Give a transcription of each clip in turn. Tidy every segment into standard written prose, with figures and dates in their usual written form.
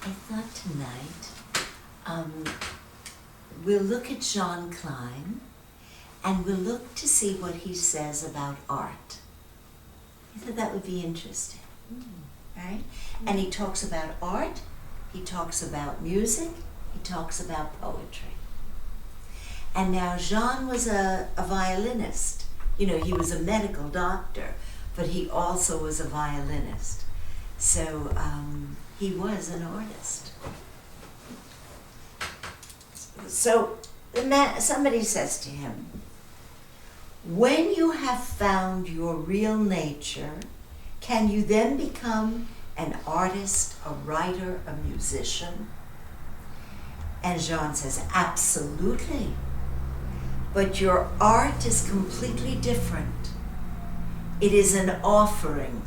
I thought tonight we'll look at Jean Klein and we'll look to see what he says about art. I thought that would be interesting, right? And he talks about art, he talks about music, he talks about poetry. And now Jean was a violinist. You know, he was a medical doctor, but he also was a violinist. So he was an artist. So somebody says to him, when you have found your real nature, can you then become an artist, a writer, a musician? And Jean says, absolutely. But your art is completely different. It is an offering.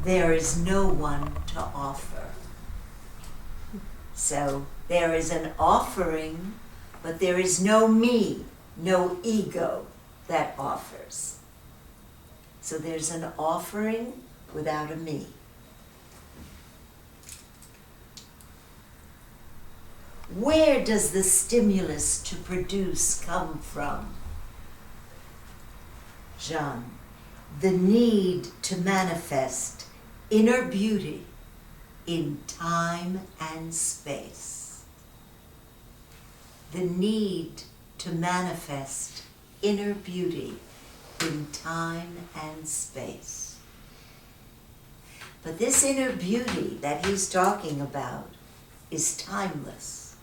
There is no one to offer. So there is an offering, but there is no me, no ego that offers. So there's an offering without a me. Where does the stimulus to produce come from? Jean, the need to manifest inner beauty in time and space. The need to manifest inner beauty in time and space. But this inner beauty that he's talking about is timeless.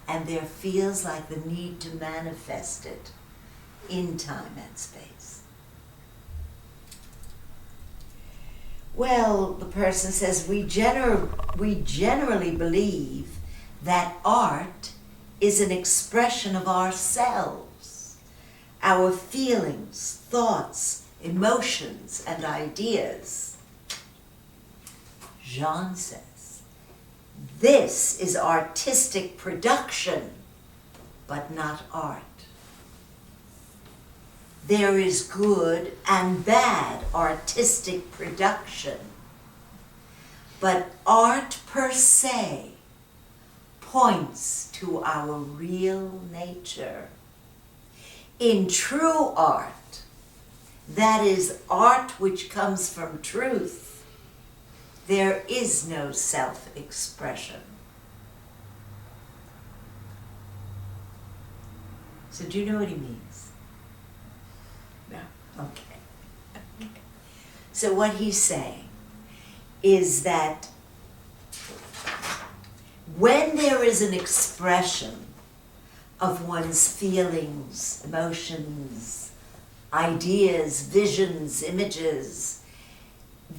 And there feels like the need to manifest it in time and space. Well, the person says, we generally believe that art is an expression of ourselves, our feelings, thoughts, emotions, and ideas. Jean says, this is artistic production, but not art. There is good and bad artistic production, but art per se points to our real nature. In true art, that is art which comes from truth, there is no self-expression. So do you know what he means? No? Okay. So what he's saying is that when there is an expression of one's feelings, emotions, ideas, visions, images,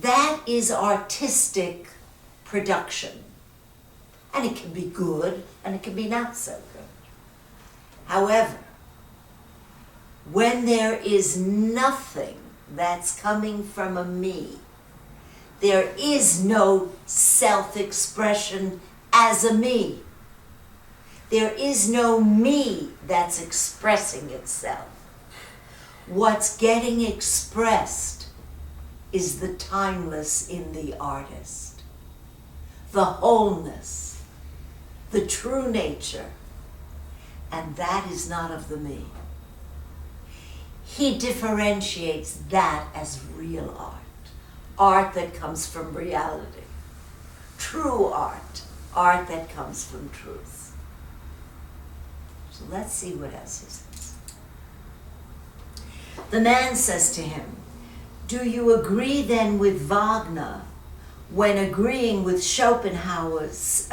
that is artistic production. And it can be good and it can be not so good. However, when there is nothing that's coming from a me, there is no self-expression as a me. There is no me that's expressing itself. What's getting expressed is the timeless in the artist, the wholeness, the true nature, and that is not of the me. He differentiates that as real art, art that comes from reality, true art, art that comes from truth. So let's see what else he says. The man says to him, do you agree then with Wagner when agreeing with Schopenhauer's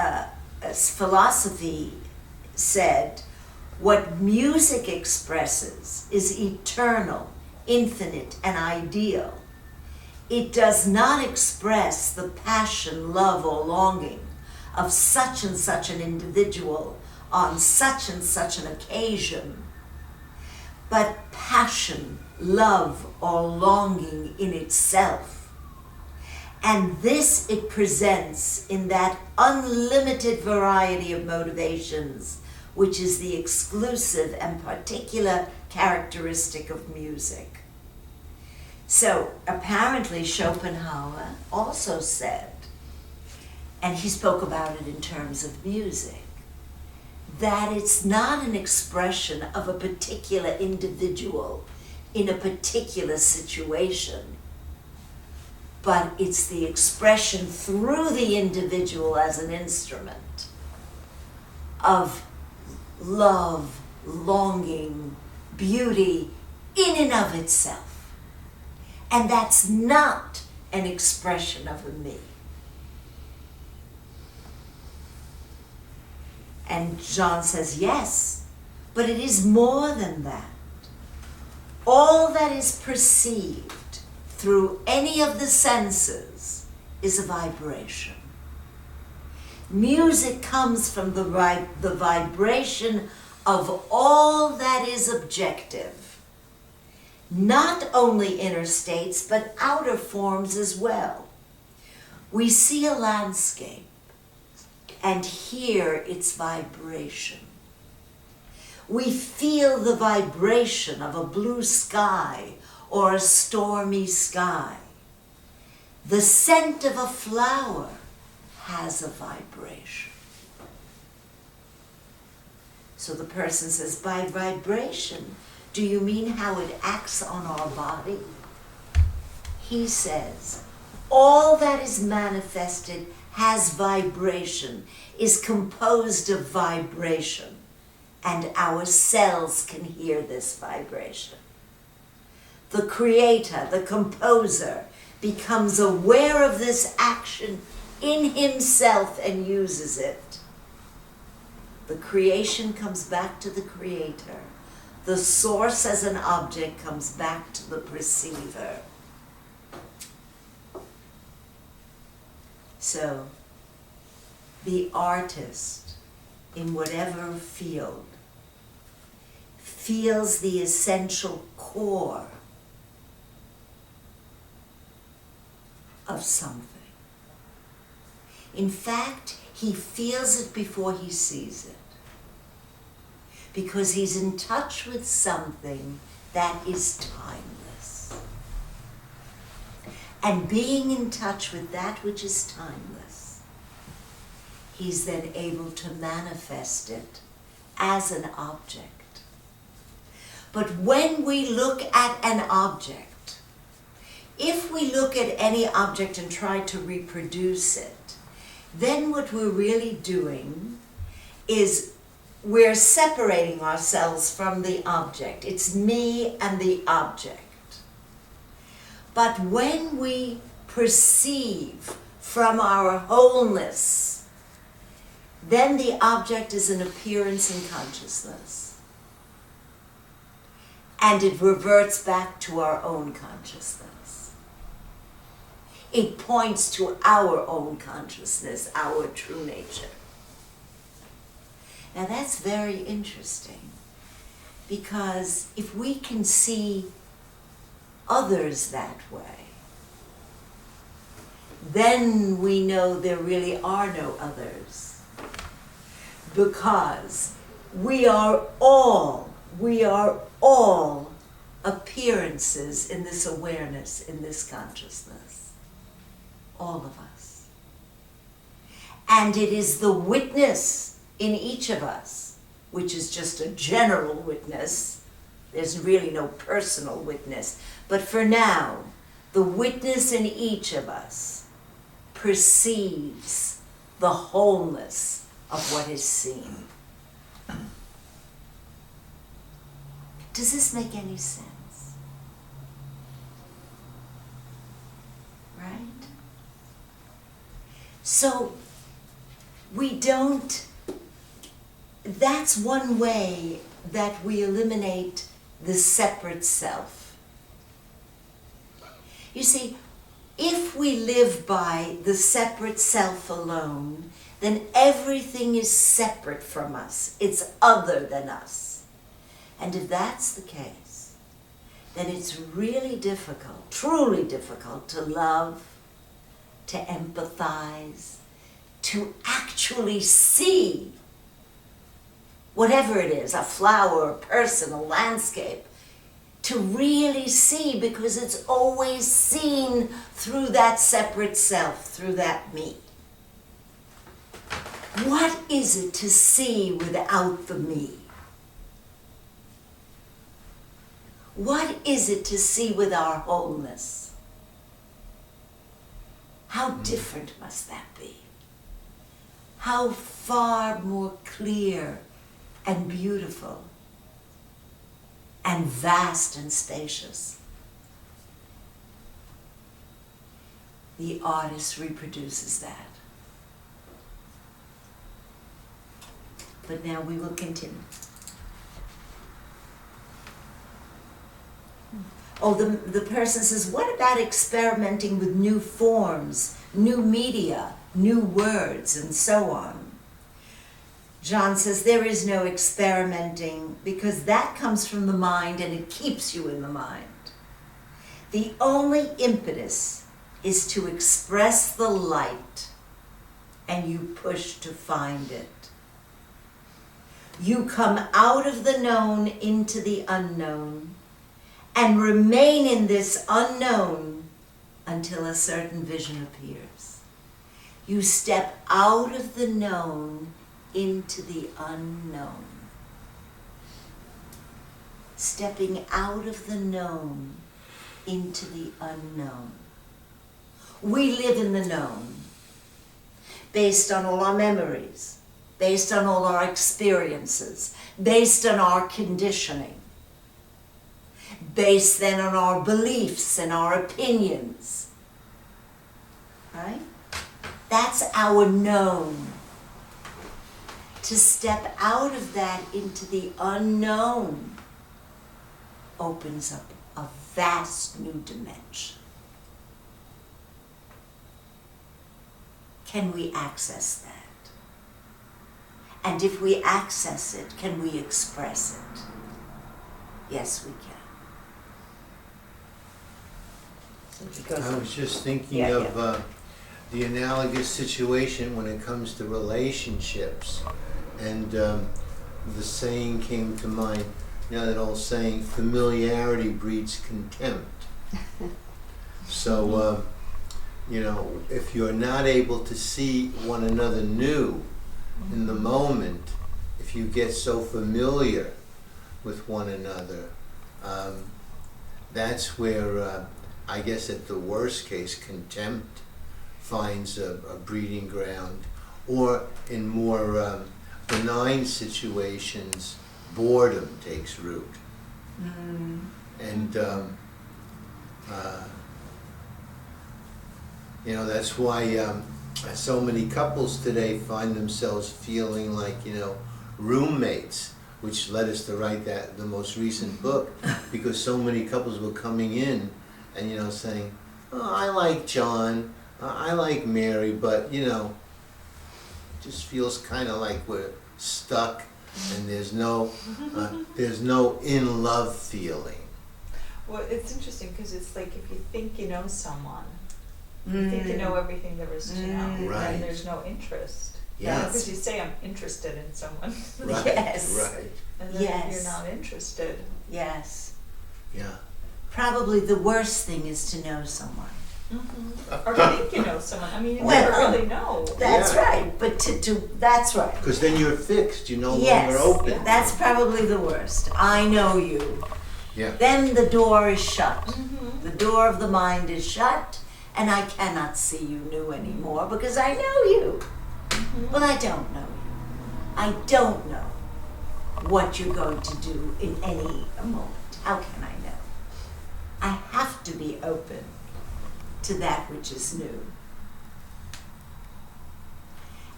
philosophy said, what music expresses is eternal, infinite, and ideal. It does not express the passion, love, or longing of such and such an individual on such and such an occasion, but passion, love, or longing in itself. And this it presents in that unlimited variety of motivations, which is the exclusive and particular characteristic of music. So apparently Schopenhauer also said and he spoke about it in terms of music, that it's not an expression of a particular individual in a particular situation, but it's the expression through the individual as an instrument of love, longing, beauty in and of itself. And that's not an expression of a me. And John says, yes, but it is more than that. All that is perceived through any of the senses is a vibration. Music comes from the vibration of all that is objective, not only inner states, but outer forms as well. We see a landscape and hear its vibration. We feel the vibration of a blue sky or a stormy sky. The scent of a flower has a vibration. So the person says, by vibration, do you mean how it acts on our body? He says, all that is manifested has vibration, is composed of vibration, and our cells can hear this vibration. The creator, the composer, becomes aware of this action in himself and uses it. The creation comes back to the creator. The source as an object comes back to the perceiver. So, the artist, in whatever field, feels the essential core of something. In fact, he feels it before he sees it, because he's in touch with something that is timeless. And being in touch with that which is timeless, he's then able to manifest it as an object. But when we look at an object, if we look at any object and try to reproduce it, then what we're really doing is we're separating ourselves from the object. It's me and the object. But when we perceive from our wholeness, then the object is an appearance in consciousness. And it reverts back to our own consciousness. It points to our own consciousness, our true nature. Now that's very interesting, because if we can see others that way, then we know there really are no others, because we are all appearances in this awareness, in this consciousness, all of us. And it is the witness in each of us, which is just a general witness. There's really no personal witness. But for now, the witness in each of us perceives the wholeness of what is seen. Does this make any sense? Right? So, that's one way that we eliminate the separate self. You see, if we live by the separate self alone, then everything is separate from us. It's other than us. And if that's the case, then it's really difficult, truly difficult, to love, to empathize, to actually see whatever it is, a flower, a person, a landscape, to really see, because it's always seen through that separate self, through that me. What is it to see without the me? What is it to see with our wholeness? How different must that be? How far more clear and beautiful and vast and spacious. The artist reproduces that. But now we will continue. Oh, the person says, what about experimenting with new forms, new media, new words, and so on? John says, there is no experimenting because that comes from the mind and it keeps you in the mind. The only impetus is to express the light and you push to find it. You come out of the known into the unknown and remain in this unknown until a certain vision appears. You step out of the known into the unknown. Stepping out of the known into the unknown. We live in the known, based on all our memories, based on all our experiences, based on our conditioning, based then on our beliefs and our opinions, right? That's our known. To step out of that into the unknown opens up a vast new dimension. Can we access that? And if we access it, can we express it? Yes, we can. I was just thinking of the analogous situation when it comes to relationships. And the saying came to mind, that old saying, familiarity breeds contempt. So, if you're not able to see one another new in the moment, if you get so familiar with one another, that's where, I guess at the worst case, contempt finds a breeding ground, or in more benign situations, boredom takes root. And that's why so many couples today find themselves feeling like roommates, which led us to write the most recent book, because so many couples were coming in and saying, oh, I like John, I like Mary, but it just feels kind of like we're stuck and there's no in love feeling. Well, it's interesting because it's like if you think you know someone, you think you know everything there is to know, Right. and there's no interest. Yeah. Because you say I'm interested in someone. Right. Yes. Right. And then Yes. if you're not interested. Yes. Yeah. Probably the worst thing is to know someone. Or think you know someone. I mean, you Well, never really know. That's Yeah. right, but that's right. Because then you're fixed. You're no Yes, longer open. that's probably the worst. I know you. Yeah. Then the door is shut. The door of the mind is shut, and I cannot see you new anymore because I know you. But I don't know you. I don't know what you're going to do in any moment. How can I know? I have to be open to that which is new.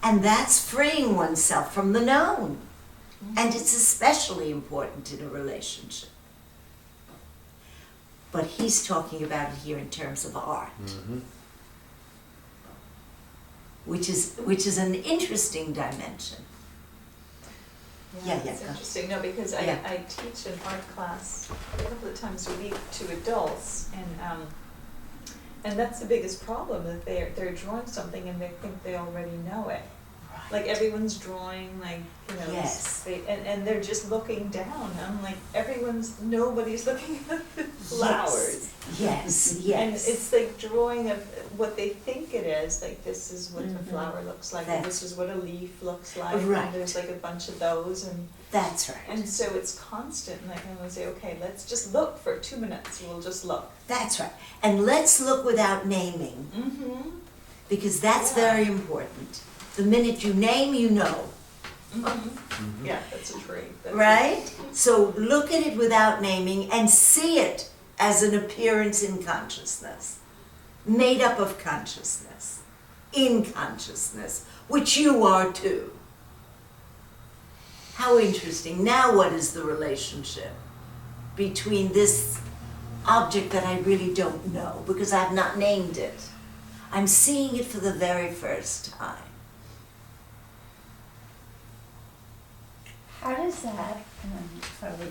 And that's freeing oneself from the known. And it's especially important in a relationship. But he's talking about it here in terms of art, which is an interesting dimension. Yeah, It's go. interesting. No, because I teach an art class a couple of times a week to adults, and that's the biggest problem, that they're drawing something and they think they already know it. Like everyone's drawing, like, Yes. and they're just looking down. I'm like, nobody's looking at the flowers. Yes, And yes. it's like drawing of what they think it is, like this is what Mhm. a flower looks like, and That's- this is what a leaf looks like, Right. and there's like a bunch of those, and That's right. so it's constant, and I can always say, okay, let's just look for 2 minutes, we'll just look. That's right. And let's look without naming, Mm-hmm. because that's Yeah. very important. The minute you name, you know, Mm-hmm. Yeah, that's a tree. That's right? So look at it without naming and see it as an appearance in consciousness, made up of consciousness, in consciousness, which you are too. How interesting. Now what is the relationship between this object that I really don't know because I've not named it? I'm seeing it for the very first time. How does that, probably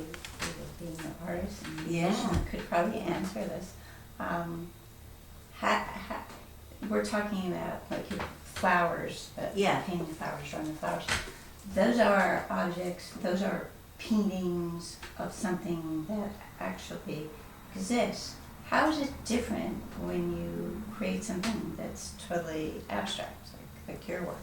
being an artist and Yeah. musician could probably answer this. We're talking about like flowers, Yeah. painting flowers, drawing the flowers. Those are objects, those are paintings of something that actually exists. How is it different when you create something that's totally abstract, like your work?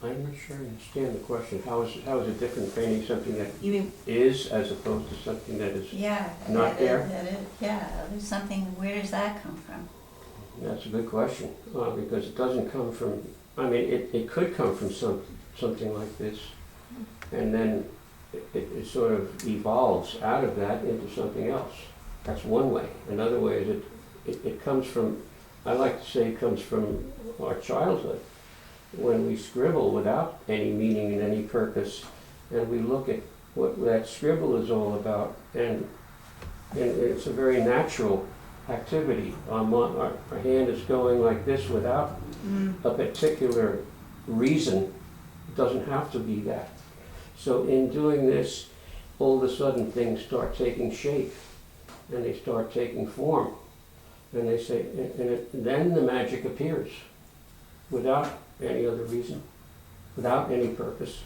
I'm not sure I understand the question. How is it different painting something that You mean, is as opposed to something that is? Yeah. Not there? Yeah, there's something, where does that come from? That's a good question, because it doesn't come from, I mean, it could come from something like this, and then it sort of evolves out of that into something else. That's one way. Another way is it comes from, I like to say it comes from our childhood, when we scribble without any meaning and any purpose, and we look at what that scribble is all about, and it's a very natural activity. Our hand is going like this without a particular reason. It doesn't have to be that. So in doing this, all of a sudden things start taking shape, and they start taking form, and they say, then the magic appears, without any other reason, without any purpose.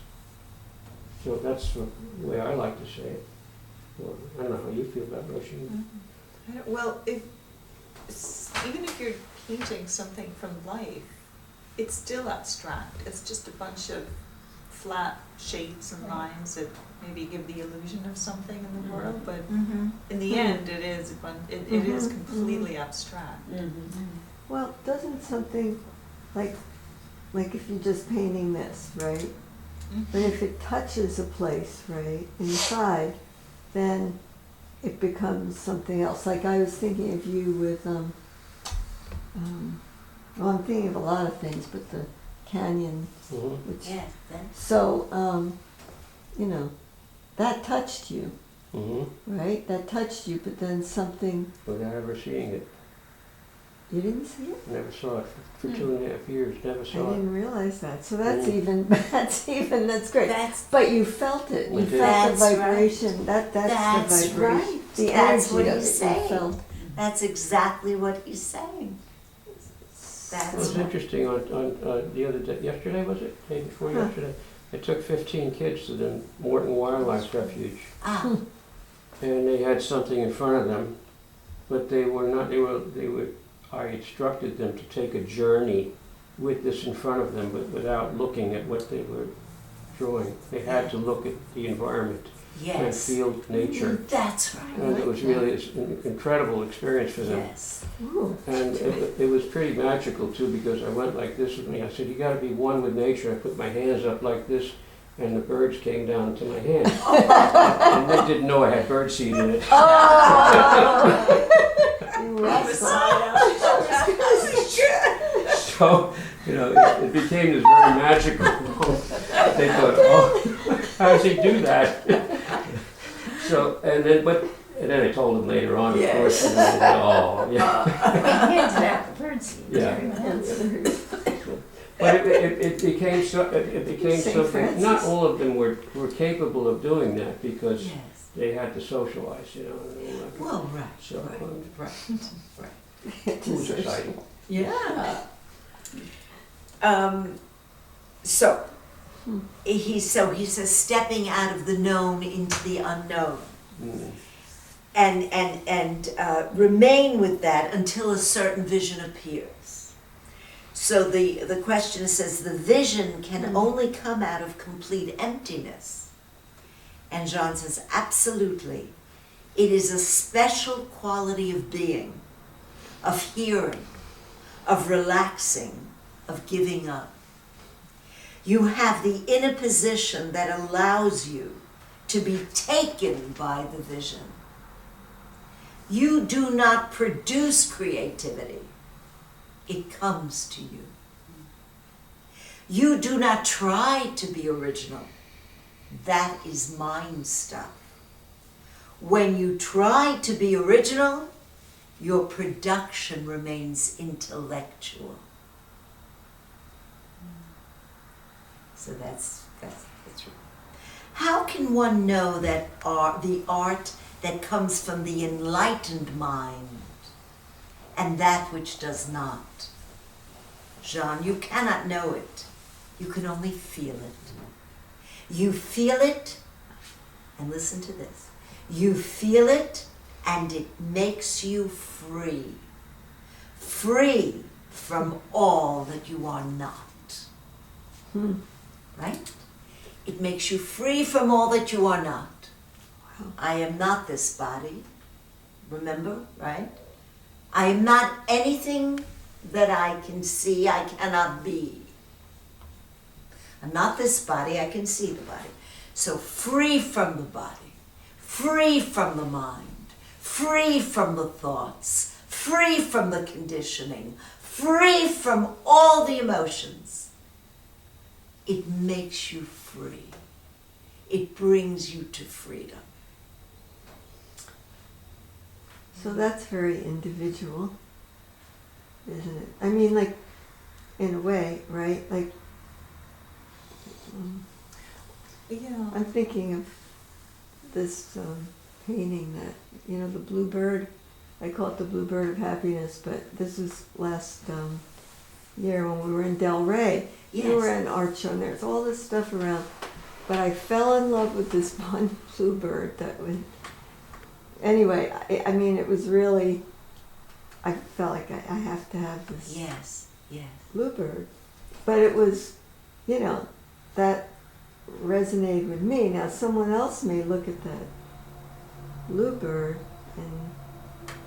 So that's the way I like to say it. Well, I don't know how you feel about it, Roisin. Well, even if you're painting something from life, it's still abstract. It's just a bunch of flat shapes and lines that maybe give the illusion of something in the world, but in the end, it is it is completely abstract. Well, doesn't something like if you're just painting this, right? But if it touches a place, right, inside, then it becomes something else. Like I was thinking of you with, well, I'm thinking of a lot of things, but the canyon, which, yeah, then, so, that touched you, Mm-hmm. right? That touched you, but then something, Without ever seeing it. you didn't see it? Never saw it for 2.5 years. Never I saw it. didn't realize that. So that's Mm. that's great. that's, But you felt it. We You did. felt the That's right. vibration. That's the That's vibration. right. The That's energy what of he's it. saying. You felt. that's exactly what he's saying. It That's was right. interesting on the other day, yesterday was it? Day before Huh. yesterday. I took 15 kids to the Morton Wildlife Refuge, Ah, and they had something in front of them, but they were not, I instructed them to take a journey with this in front of them, but without looking at what they were drawing. They had to look at the environment and yes. feel nature. That's right. And it was really an incredible experience for them. Yes. Ooh. And it was pretty magical too, because I went like this with me. I said, you gotta be one with nature. I put my hands up like this, and the birds came down to my hand. And they didn't know I had birdseed in it. You wrestled. So, it became this very magical. They thought, oh, how does he do that? So, and then I told them later on, of course, and they said, oh, yeah. We handed out the birdseed to Yeah. everyone else. But it became St. something. Francis. Not all of them were capable of doing that because Yes. they had to socialize, and all that. Well, right. So, right. it was exciting. Yeah. So he says stepping out of the known into the unknown, and remain with that until a certain vision appears. So the question says the vision can only come out of complete emptiness, and Jean says absolutely. It is a special quality of being, of hearing, of relaxing, of giving up. You have the inner position that allows you to be taken by the vision. You do not produce creativity. It comes to you. You do not try to be original. That is mind stuff. When you try to be original, your production remains intellectual. So that's true. How can one know that the art that comes from the enlightened mind and that which does not? Jean, you cannot know it. You can only feel it. You feel it, and listen to this. You feel it, and it makes you free. Free from all that you are not. Right? It makes you free from all that you are not. Wow. I am not this body. Remember, right? I am not anything that I can see, I cannot be. I'm not this body, I can see the body. So free from the body. Free from the mind, free from the thoughts, free from the conditioning, free from all the emotions. It makes you free. It brings you to freedom. So that's very individual, isn't it? I mean, like, in a way, right? Like, Yeah. I'm thinking of this painting that, the bluebird. I call it the bluebird of happiness, but this was last year when we were in Del Rey. Yes. We were in art show, and there's all this stuff around. But I fell in love with this one bluebird that would... Anyway, I mean, it was really... I felt like I have to have this Yes. bluebird. But it was, that resonated with me. Now, someone else may look at that bluebird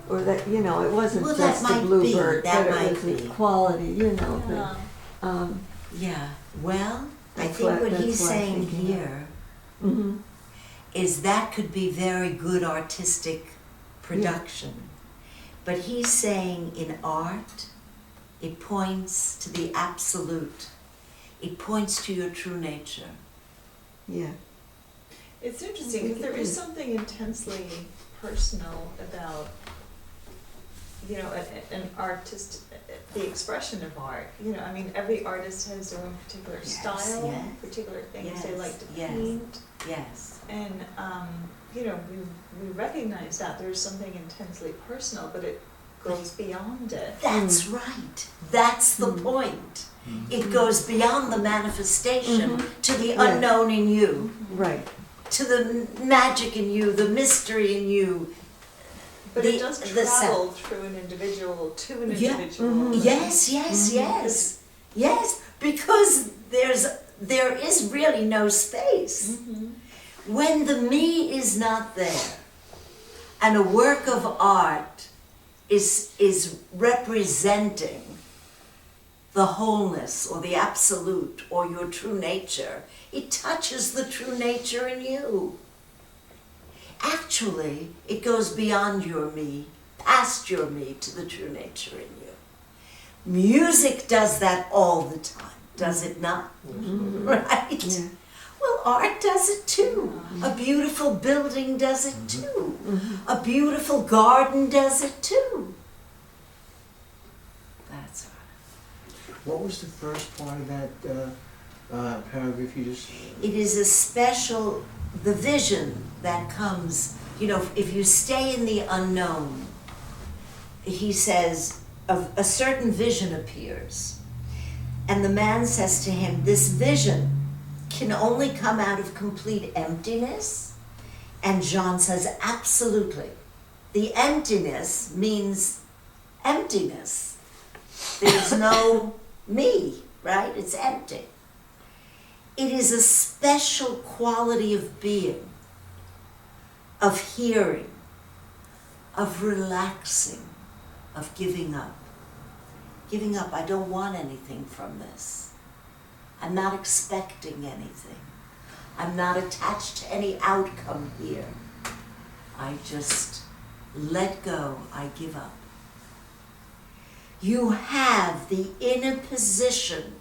or that, it wasn't Well, just that a might bluebird, be. That but it might was a be. quality, Yeah. but, Yeah. Well, I That's think what what- he's that's what I'm saying thinking of. here mhm. is that could be very good artistic production. But he's saying in art, it points to the absolute. It points to your true nature. Yeah. It's I interesting think because there it is is. something intensely personal about, an artist, the expression of art. I mean, every artist has their own particular Yes, style, yes. particular things they Yes, like to yes. paint. Yes. And, we recognize that there's something intensely personal, but it goes beyond it. That's right. That's the point. It goes beyond the manifestation to the Yes. unknown in you, Right. to the magic in you, the mystery in you. But The- it does the travel through an individual to an Yeah. individual. Yes, yes, because there is really no space. Mm-hmm. When the me is not there, and a work of art is representing the wholeness or the absolute or your true nature, it touches the true nature in you. Actually, it goes beyond your me, past your me to the true nature in you. Music does that all the time, does it not? Right? Yeah. Well, art does it too. A beautiful building does it too. A beautiful garden does it too. That's art. What was the first part of that paragraph you just? It is a special, the vision that comes, if you stay in the unknown, he says, a certain vision appears. And the man says to him, this vision can only come out of complete emptiness. And John says, absolutely. The emptiness means emptiness. There's no me, right? It's empty. It is a special quality of being, of hearing, of relaxing, of giving up. Giving up, I don't want anything from this. I'm not expecting anything. I'm not attached to any outcome here. I just let go, I give up. You have the inner position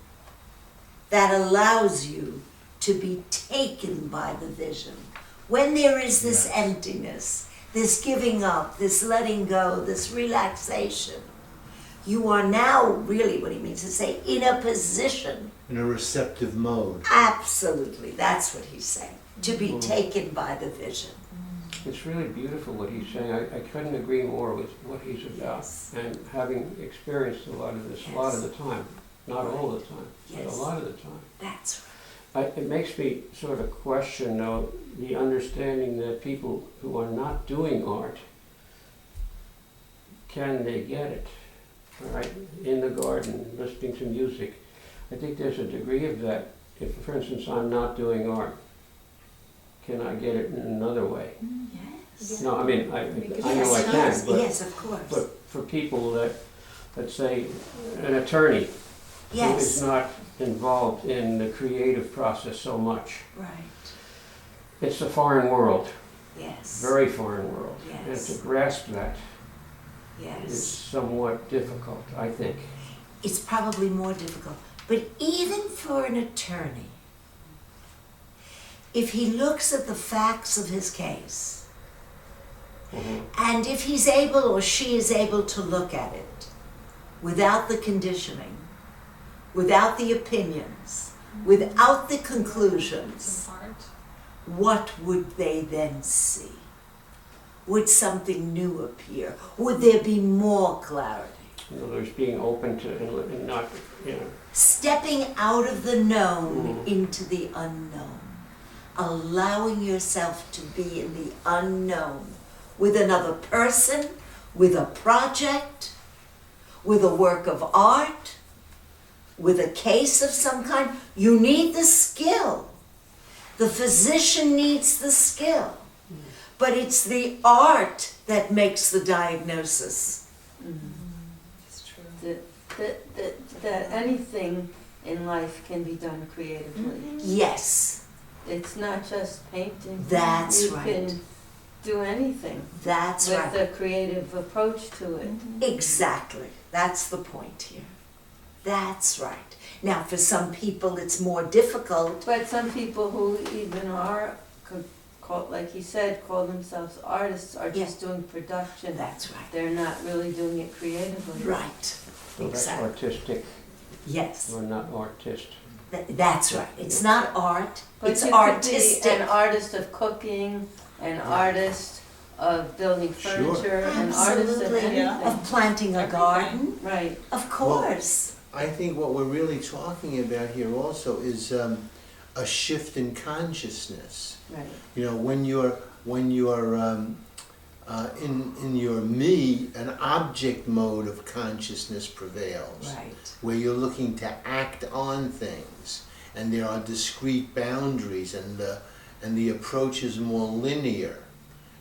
that allows you to be taken by the vision. When there is this emptiness, this giving up, this letting go, this relaxation, you are now really, what he means to say, in a position. In a receptive mode. Absolutely, that's what he's saying. To be taken by the vision. It's really beautiful what he's saying. I couldn't agree more with what he's about. Yes. And having experienced a lot of this, a lot of the time, not all the time, but a Yes. lot of the time. That's It makes me sort of question, though, the understanding that people who are not doing art, can they get it? All right, in the garden, listening to music. I think there's a degree of that. If, for instance, I'm not doing art, can I get it in another way? yes. No, I mean, I Yes, know I yes, can, but, yes, of course. but for people that, let's say, an attorney who is Yes, not involved in the creative process so much, right, it's a foreign world, yes, very foreign world. And Yes. to grasp that is yes. somewhat difficult, I think. It's probably more difficult. But even for an attorney, if he looks at the facts of his case, Mhm. and if he's able or she is able to look at it without the conditioning, without the opinions, without the conclusions, Some art. what would they then see? Would something new appear? Would there be more clarity? You know, there's being open to and not, you know, Stepping out of the known Mhm. into the unknown. Allowing yourself to be in the unknown with another person, with a project, with a work of art, with a case of some kind. You need the skill. The physician needs the skill. But it's the art that makes the diagnosis. It's true. That anything in life can be done creatively. Yes, It's not just painting. That's You right. can do anything that's with right. a creative approach to it. Exactly. That's the point here. That's right. Now, for some people, it's more difficult. But some people who even are, could call, like he said, call themselves artists, are just doing production. That's right. They're not really doing it creatively. Right. so that's Exactly. artistic Yes. or not artist. That's right. It's not art. But It's you could artistic. be an artist of cooking, an artist of building Sure. furniture, an artist of Absolutely. anything. Yeah. Of planting a Everything. garden. Right. Of course. I think what we're really talking about here also is a shift in consciousness. Right. You know, when you're in your me, an object mode of consciousness prevails, Right. where you're looking to act on things, and there are discrete boundaries, and the approach is more linear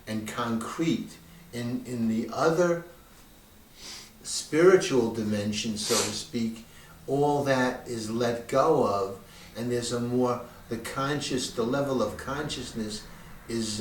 and concrete. In the other spiritual dimension, so to speak, all that is let go of, and there's a more the level of consciousness is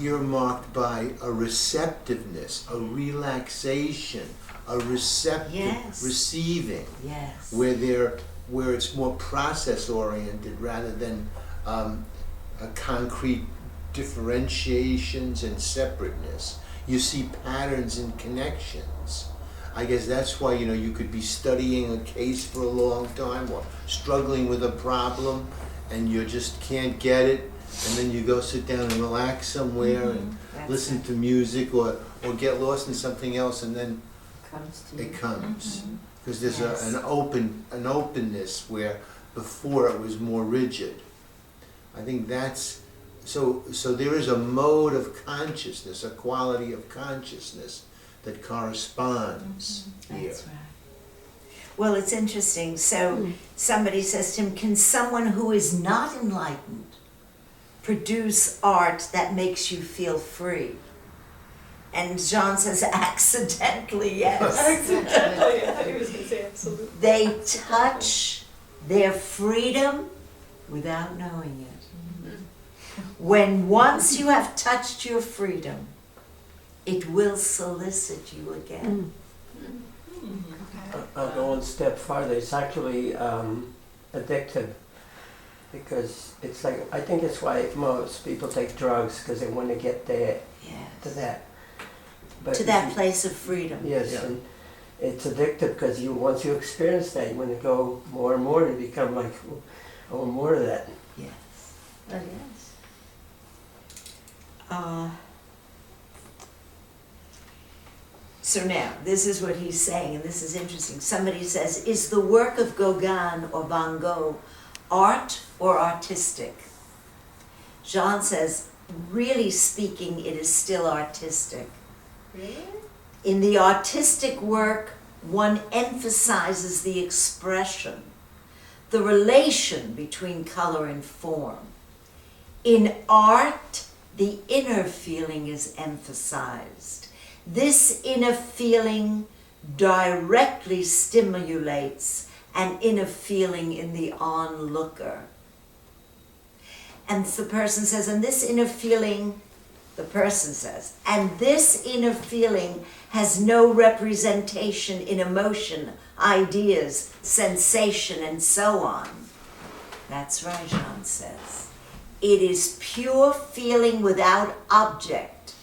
earmarked by a receptiveness, a relaxation, a receptive Yes. receiving, Yes. where it's more process oriented rather than a concrete differentiations and separateness. You see patterns and connections. I guess that's why, you know, you could be studying a case for a long time or struggling with a problem and you just can't get it, and then you go sit down and relax somewhere and That's listen it. to music or get lost in something else, and then Comes to you. it comes. Mhm. Because there's Yes. an openness where before it was more rigid. I think that's, so there is a mode of consciousness, a quality of consciousness that corresponds here. That's right. Well, it's interesting. So somebody says to him, can someone who is not enlightened produce art that makes you feel free? And Jean says, accidentally, yes. Accidentally, I thought he was gonna say absolutely. They touch their freedom without knowing it. When once you have touched your freedom, it will solicit you again. I'll go one step farther. It's actually addictive because it's like, I think it's why most people take drugs, because they want to get there to Yes. that. But To if that you- place of freedom. Yes, Yeah. and it's addictive because once you experience that, you want to go more and more and become like, I want more of that. Yes. Oh, yes. So now, this is what he's saying, and this is interesting. Somebody says, is the work of Gauguin or Van Gogh art or artistic? Jean says, really speaking, it is still artistic. Really? In the artistic work, one emphasizes the expression, the relation between color and form. In art, the inner feeling is emphasized. This inner feeling directly stimulates an inner feeling in the onlooker. And the person says, and this inner feeling, the person says, and this inner feeling has no representation in emotion, ideas, sensation, and so on. That's right, Jean says. It is pure feeling without object,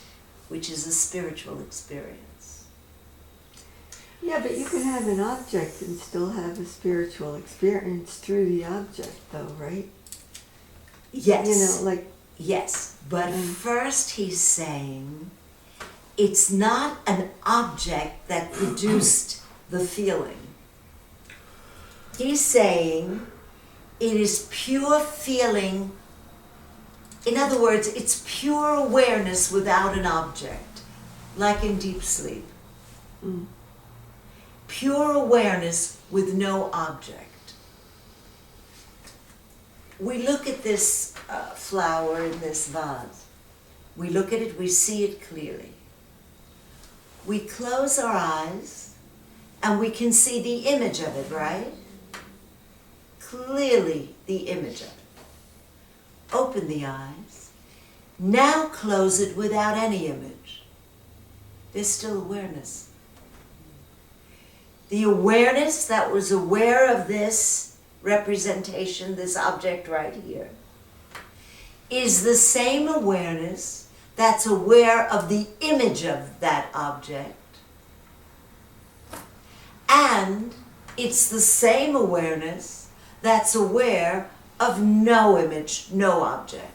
which is a spiritual experience. Yeah, but you can have an object and still have a spiritual experience through the object, though, right? Yes. You know, like, Yes, but first he's saying it's not an object that produced the feeling. He's saying it is pure feeling. In other words, it's pure awareness without an object, like in deep sleep. Pure awareness with no object. We look at this flower in this vase. We look at it, we see it clearly. We close our eyes and we can see the image of it, right? Clearly the image of it. Open the eyes. Now close it without any image. There's still awareness. The awareness that was aware of this representation, this object right here, is the same awareness that's aware of the image of that object. And it's the same awareness that's aware of no image, no object.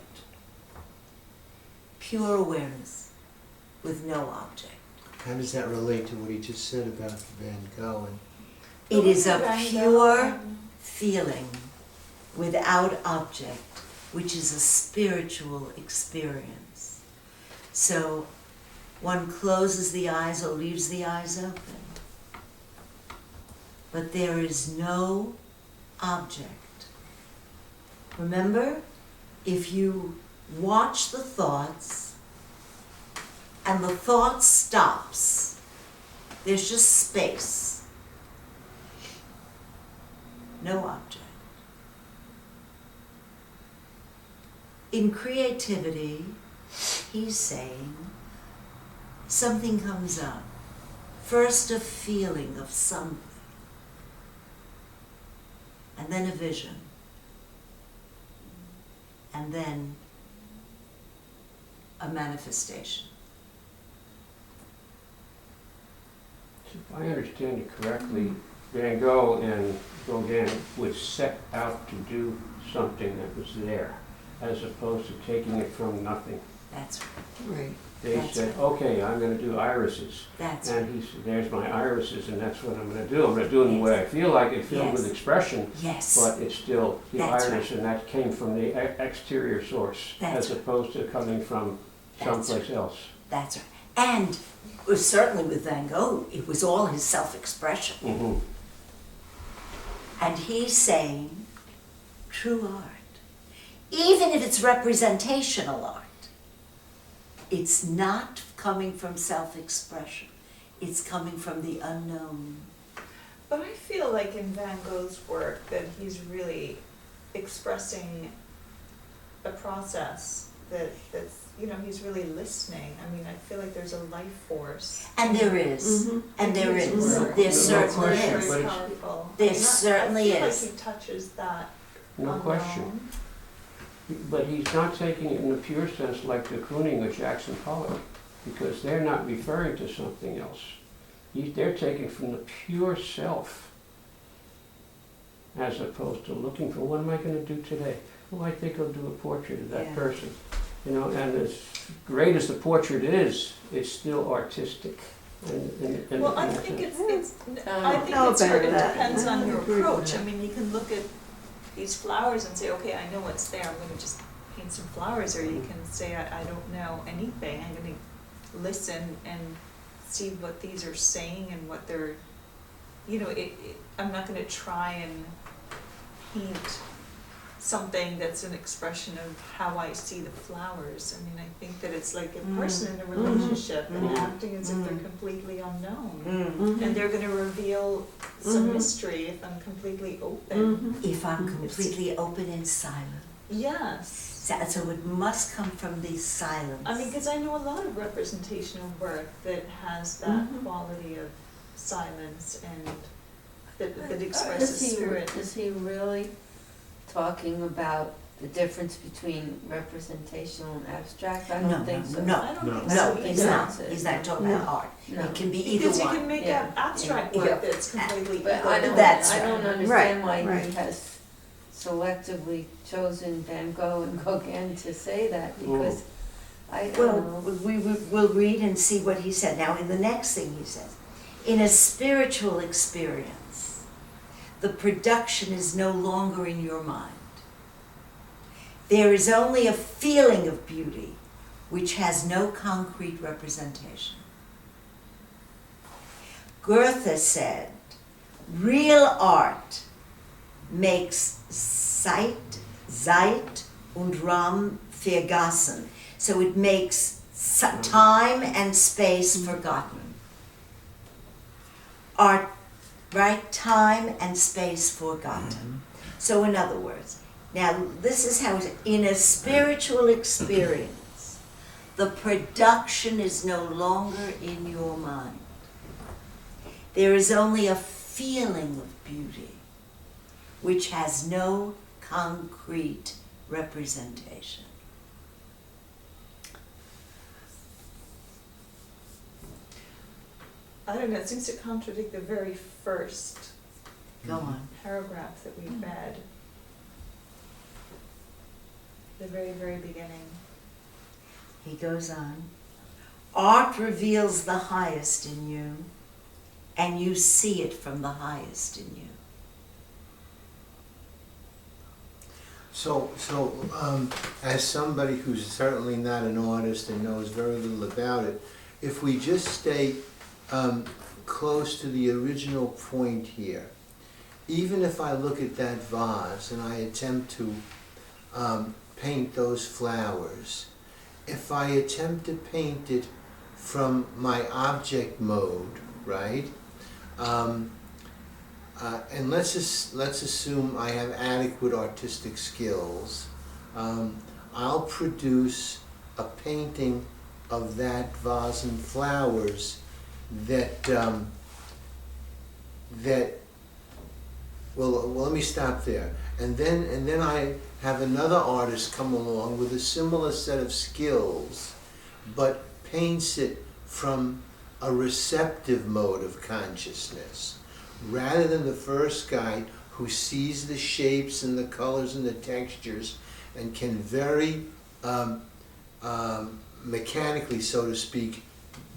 Pure awareness with no object. How does that relate to what he just said about Van Gogh? It is a pure feeling without object, which is a spiritual experience. So one closes the eyes or leaves the eyes open. But there is no object. Remember, if you watch the thoughts and the thought stops, there's just space. No object. In creativity, he's saying, something comes up. First a feeling of something, and then a vision, and then a manifestation. If I understand it correctly, Van Gogh and Gauguin would set out to do something that was there, as opposed to taking it from nothing. That's right. right. They That's said, right. okay, I'm gonna do irises. That's right. And he said, there's my irises, and that's what I'm gonna do. I'm gonna do them the way I feel like it, filled with Yes. expression, Yes. but it's still the That's iris, and that came from the exterior source, That's as right. opposed to coming from That's someplace else. That's right. And it was certainly with Van Gogh, it was all his self-expression. Mhm. And he's saying, true art, even if it's representational art, it's not coming from self-expression. It's coming from the unknown. But I feel like in Van Gogh's work that he's really expressing a process that's, he's really listening. I mean, I feel like there's a life force. And there is. Mhm. And there in his is. work. There No certainly question, is. but Very it's- powerful. There And certainly I feel is. like he touches that No question. unknown. But he's not taking it in the pure sense like de Kooning or Jackson Pollock, because they're not referring to something else. They're taking from the pure self, as opposed to looking for, what am I going to do today? Well, I think I'll do a portrait of that Yeah. person. And as great as the portrait is, it's still artistic. Well, I think know it's about sort of that. depends I on your agree with approach. that. I mean, you can look at these flowers and say, okay, I know what's there, I'm gonna just paint some flowers, or you can say, I don't know anything, I'm gonna listen and see what these are saying and what they're, I'm not gonna try and paint something that's an expression of how I see the flowers. I mean, I think that it's like a person in a relationship and acting as if they're completely unknown. Mm. And they're gonna reveal some mystery if I'm completely open. If I'm completely open and silent. Yes. So it must come from the silence. I mean, because I know a lot of representational work that has that quality of silence and that expresses spirit. Is he really talking about the difference between representational and abstract? I don't think so. No, I don't No. think so no, either. he's not. That's it. He's not talking about art. No. It can be either Because you one. can make Yeah. abstract Yeah. work that's completely But I don't, That's I don't right. understand why Right. he has selectively chosen Van Gogh and Gauguin to say that, because I don't Well, know. we'll read and see what he said. Now, in the next thing he says, in a spiritual experience, the production is no longer in your mind. There is only a feeling of beauty which has no concrete representation. Goethe said, real art makes Zeit und Raum vergessen. So it makes time and space forgotten. Art, right? Time and space forgotten. So in other words, now this is how in a spiritual experience, the production is no longer in your mind. There is only a feeling of beauty which has no concrete representation. I don't know, it seems to contradict the very first Go on. paragraph that we read. The very, very beginning. He goes on. Art reveals the highest in you, and you see it from the highest in you. So, as somebody who's certainly not an artist and knows very little about it, if we just stay close to the original point here, even if I look at that vase and I attempt to paint those flowers, if I attempt to paint it from my object mode, right? And let's assume I have adequate artistic skills. I'll produce a painting of that vase and flowers that well, let me stop there. And then I have another artist come along with a similar set of skills, but paints it from a receptive mode of consciousness, rather than the first guy who sees the shapes and the colors and the textures and can very mechanically, so to speak,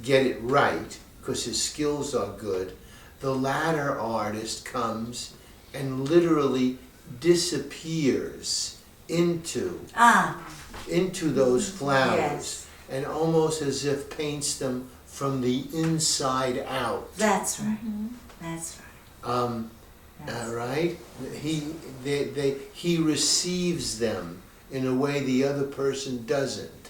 get it right because his skills are good, the latter artist comes and literally disappears into those flowers, Yes. and almost as if paints them from the inside out. That's right. That's right. That's Right? He receives them in a way the other person doesn't,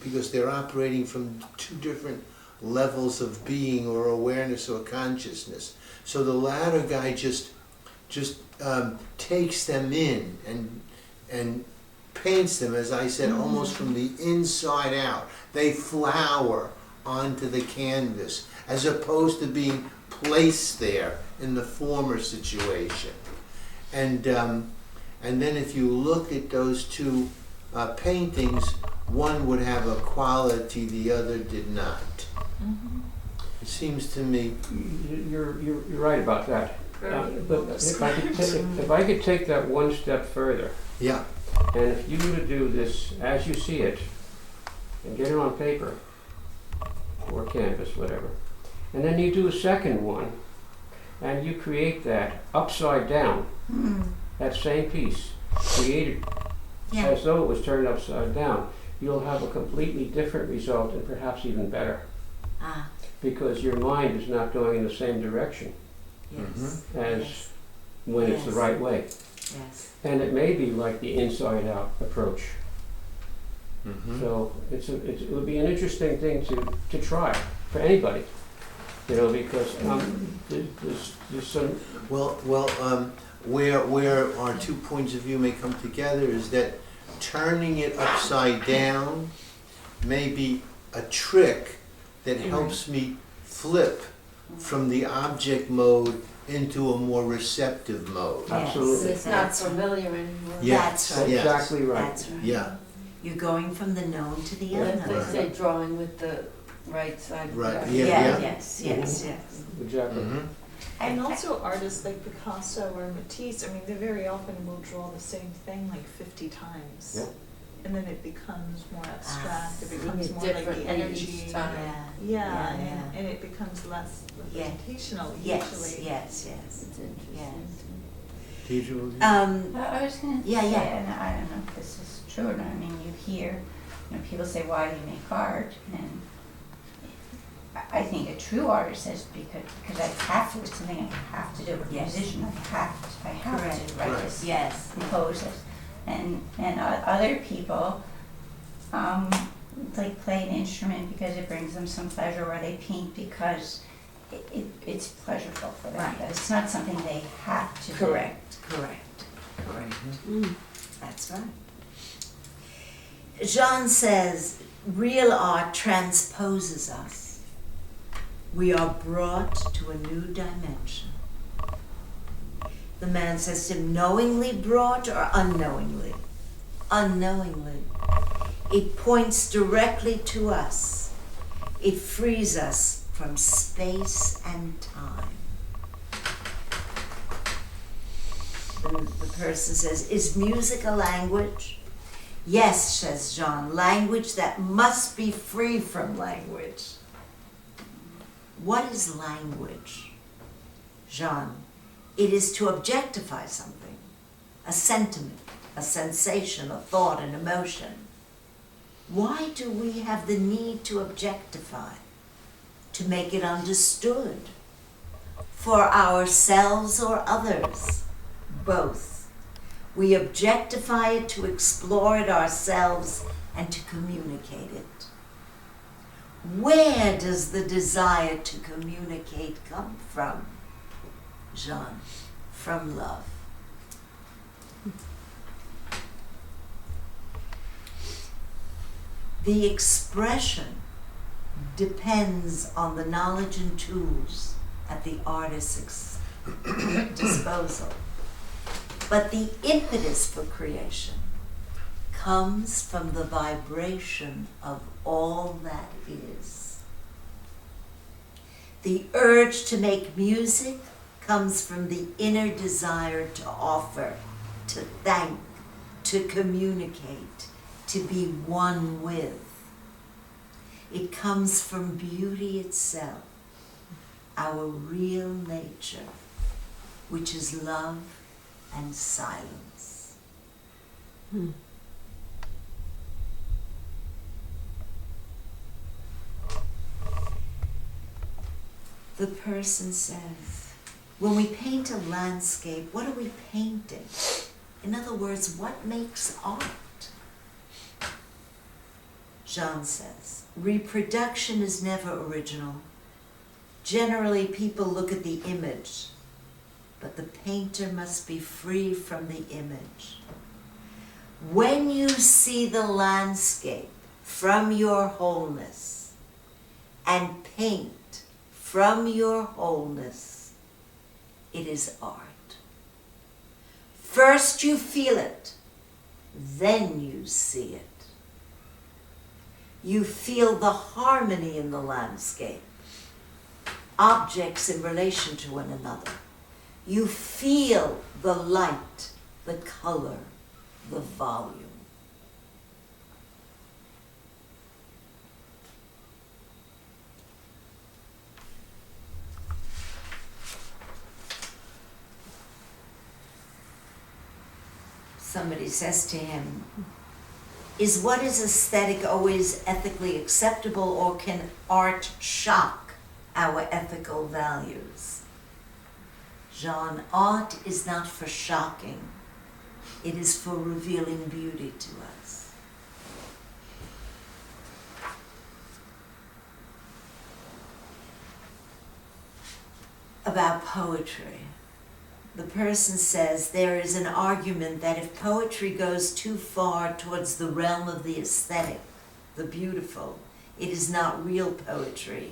because they're operating from two different levels of being or awareness or consciousness. So the latter guy just takes them in and paints them, as I said, almost from the inside out. They flower onto the canvas as opposed to being placed there in the former situation. And then if you look at those two paintings, one would have a quality the other did not. It seems to me. You're right about that. But if I could take that one step further, Yeah. and if you were to do this as you see it, and get it on paper, or canvas, whatever, and then you do a second one, and you create that upside down, that same piece, created as though it was turned upside down, you'll have a completely different result and perhaps even better. Because your mind is not going in the same direction as when it's the right way. Yes. And it may be like the inside out approach. So it would be an interesting thing to try for anybody, because there's some. Where our 2 points of view may come together is that turning it upside down may be a trick that helps me flip from the object mode into a more receptive mode. Absolutely. It's not familiar anymore. That's right. Yes. Exactly right. That's right. Yeah. You're going from the known to the As they unknown. say, drawing with the right side of the Right, eye. yeah. Yes, yes, yes. Exactly. And also artists like Picasso or Matisse, I mean, they very often will draw the same thing like 50 times. Yep. And then it becomes more abstract, it Seeing becomes it more like the differently energy. each time. Yeah, Yeah. and it becomes less Yeah. representational Yes, usually. yes, yes. It's interesting. I was going to Yeah, say, yeah. and I don't know if this is true or not. I mean, you hear, people say, "Why do you make art?" And I think a true artist says because I have to. It's something I have to do. As a Yes. musician, I have Correct. to write Right. this, Yes. compose this, and other people like play an instrument because it brings them some pleasure, or they paint because it's pleasurable for them. Right. But it's not something they have to do. Correct. That's right. Jean says, real art transposes us. We are brought to a new dimension. The man says to him, knowingly brought or unknowingly? Unknowingly. It points directly to us. It frees us from space and time. The person says, is music a language? Yes, says Jean, language that must be free from language. What is language? Jean, it is to objectify something, a sentiment, a sensation, a thought, an emotion. Why do we have the need to objectify? To make it understood? For ourselves or others? Both. We objectify it to explore it ourselves and to communicate it. Where does the desire to communicate come from, Jean? From love. The expression depends on the knowledge and tools at the artist's disposal. But the impetus for creation comes from the vibration of all that is. The urge to make music comes from the inner desire to offer, to thank, to communicate, to be one with. It comes from beauty itself, our real nature, which is love and silence. Hmm. The person says, when we paint a landscape, what are we painting? In other words, what makes art? Jean says, reproduction is never original. Generally, people look at the image, but the painter must be free from the image. When you see the landscape from your wholeness and paint from your wholeness, it is art. First you feel it, then you see it. You feel the harmony in the landscape, objects in relation to one another. You feel the light, the color, the volume. Somebody says to him, is what is aesthetic always ethically acceptable, or can art shock our ethical values? Jean, art is not for shocking. It is for revealing beauty to us. About poetry. The person says there is an argument that if poetry goes too far towards the realm of the aesthetic, the beautiful, it is not real poetry,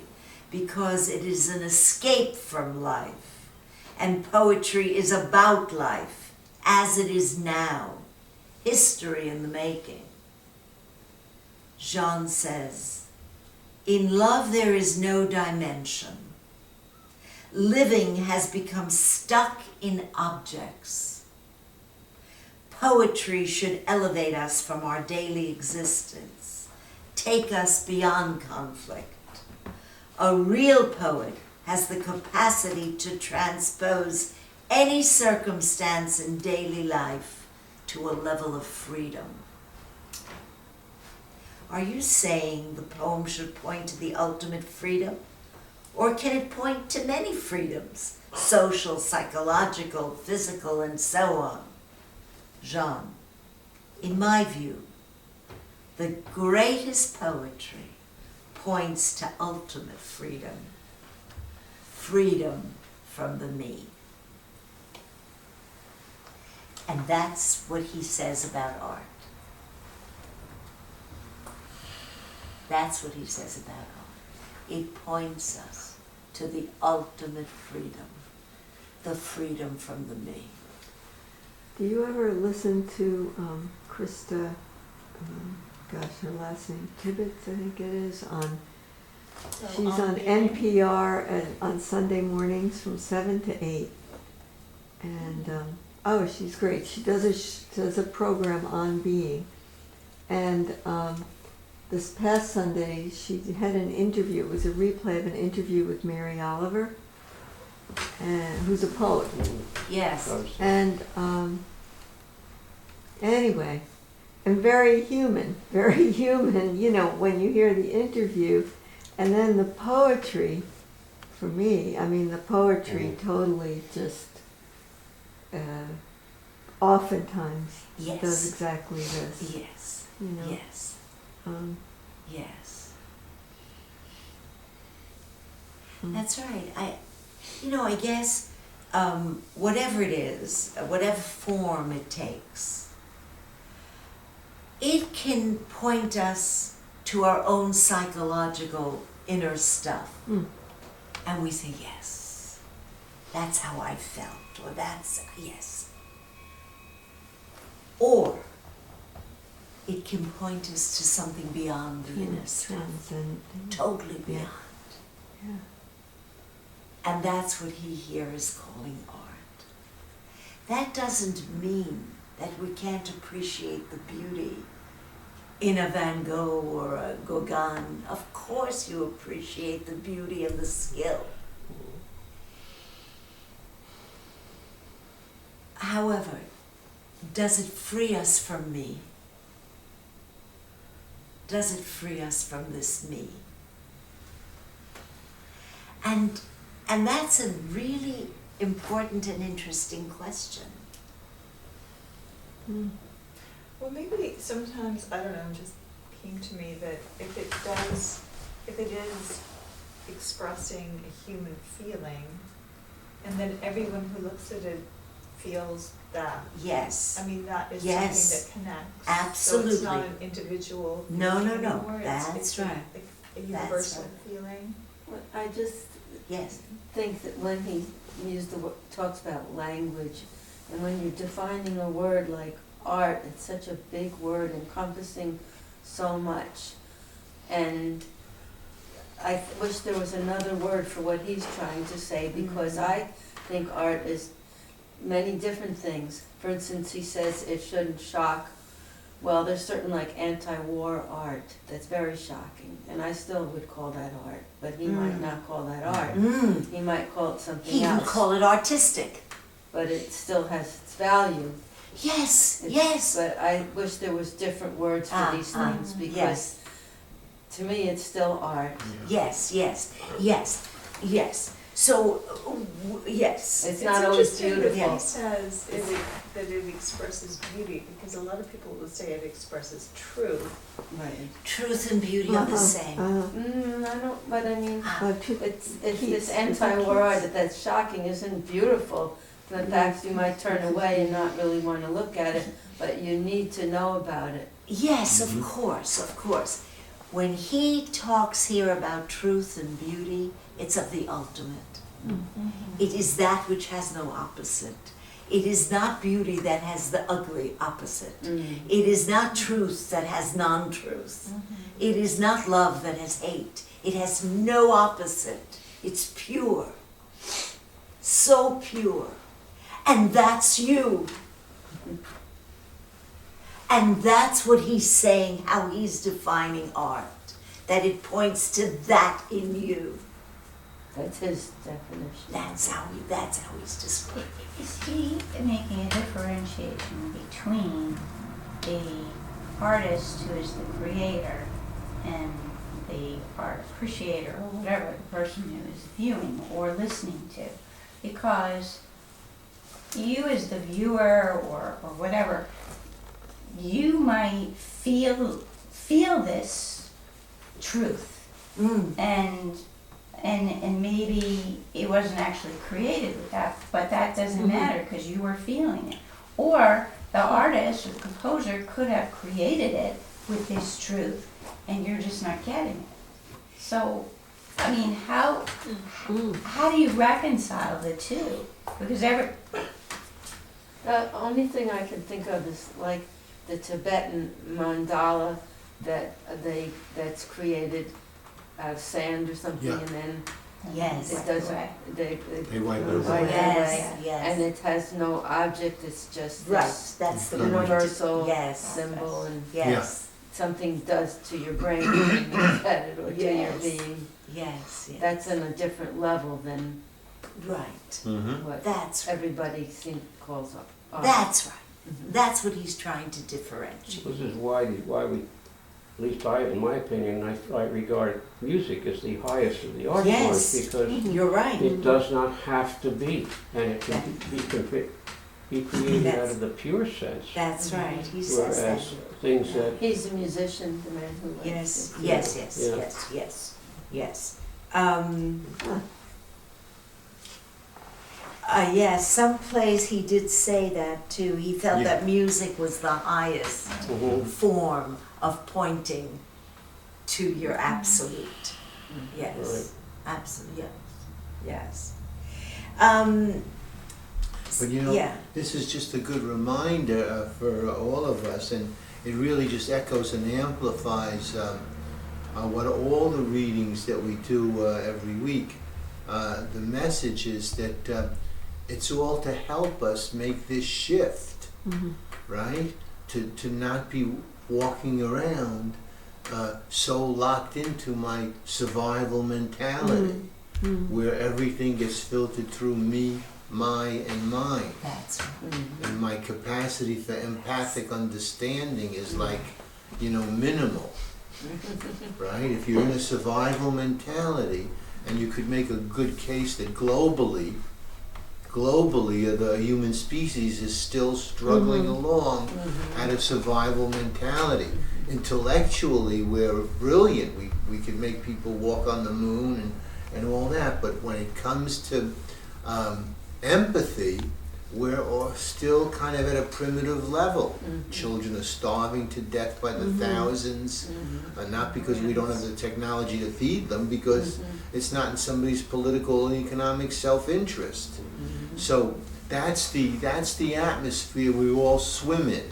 because it is an escape from life, and poetry is about life as it is now, history in the making. Jean says, in love there is no dimension. Living has become stuck in objects. Poetry should elevate us from our daily existence, take us beyond conflict. A real poet has the capacity to transpose any circumstance in daily life to a level of freedom. Are you saying the poem should point to the ultimate freedom? Or can it point to many freedoms, social, psychological, physical, and so on? Jean, in my view, the greatest poetry points to ultimate freedom, freedom from the me. And that's what he says about art. That's what he says about art. It points us to the ultimate freedom, the freedom from the me. Do you ever listen to Krista, her last name, Tibbetts, I think it is, she's on NPR on Sunday mornings from 7 to 8. And, she's great. She does a program on being. And this past Sunday, she had an interview. It was a replay of an interview with Mary Oliver, who's a poet. Yes. And anyway, and very human, you know, when you hear the interview. And then the poetry, for me, I mean, the poetry totally just, oftentimes Yes. does exactly this. Yes. You know? Yes. Yes. That's right. I guess whatever it is, whatever form it takes, it can point us to our own psychological inner stuff. And we say, yes, that's how I felt, or that's, yes. Or it can point us to something beyond the inner stuff. Totally beyond. Yeah. And that's what he here is calling art. That doesn't mean that we can't appreciate the beauty in a Van Gogh or a Gauguin, of course you appreciate the beauty and the skill. However, does it free us from me? Does it free us from this me? And that's a really important and interesting question. Well, maybe sometimes, I don't know, just came to me that if it is expressing a human feeling, and then everyone who looks at it feels that. Yes. I mean, that is Yes. something that connects. Absolutely. So it's not an individual No, feeling no. anymore, That's it's right. a universal right. feeling. Well, I just Yes. think that when he talks about language, and when you're defining a word like art, it's such a big word encompassing so much. And I wish there was another word for what he's trying to say, because I think art is many different things. For instance, he says it shouldn't shock. Well, there's certain like anti-war art that's very shocking, and I still would call that art, but he might not call that art. He might call it something He else. would call it artistic. But it still has its value. Yes, yes. But I wish there was different words for these things, because to me it's still art. Yes, yes. So, yes. It's not always interesting beautiful. that he says that it expresses beauty, because a lot of people will say it expresses truth. Right. Truth and beauty are the same. I don't, but I mean, it's this Keats, anti-war art Keats. that's shocking isn't beautiful. In fact, you might turn away and not really want to look at it, but you need to know about it. Yes, of course, of course. When he talks here about truth and beauty, it's of the ultimate. It is that which has no opposite. It is not beauty that has the ugly opposite. It is not truth that has non-truth. It is not love that has hate. It has no opposite. It's pure. So pure. And that's you. And that's what he's saying, how he's defining art. That it points to that in you. That's his definition. That's how he's describing it. Is he making a differentiation between the artist who is the creator and the art appreciator, or whatever the person who is viewing or listening to? Because you as the viewer or whatever, you might feel this truth, and maybe it wasn't actually created with that, but that doesn't matter because you were feeling it. Or the artist or the composer could have created it with this truth, and you're just not getting it. So, I mean, how do you reconcile the two? Because The only thing I can think of is like the Tibetan mandala that's created out of sand or something, Yeah. and then Yes. it doesn't, Right. they They wipe it wipe away. it Yes, away, yes. and it has no object, it's just Right, this that's the universal Yes, symbol, and yes, something does to your brain when you look at it, or to your Yes. being. yes, yes. That's on a different level than right. what That's right. everybody calls art. That's right. That's what he's trying to differentiate. This is why we, at least in my opinion, I regard music as the highest of the art Yes. forms, because You're right. it does not have to be, and it can be created out of the pure sense. That's right. He says that. Whereas things that, He's a musician, the man who likes Yes, it. yes, yes, Yeah. yes, yes, yes. Yes, someplace he did say that too. He felt Yeah. that music was the highest form of pointing to your absolute. Yes, absolute. Yes, yes. But you know, yeah. this is just a good reminder for all of us, and it really just echoes and amplifies what all the readings that we do every week. The message is that it's all to help us make this shift, right? To not be walking around so locked into my survival mentality, where everything gets filtered through me, my, and mine. That's right. And my capacity for empathic understanding is like, minimal. Right? If you're in a survival mentality, and you could make a good case that globally, the human species is still struggling along at a survival mentality. Intellectually, we're brilliant. We can make people walk on the moon and all that, but when it comes to empathy, we're all still kind of at a primitive level. Children are starving to death by the thousands, not because we don't have the technology to feed them, because it's not in somebody's political and economic self-interest. So that's the atmosphere we all swim in.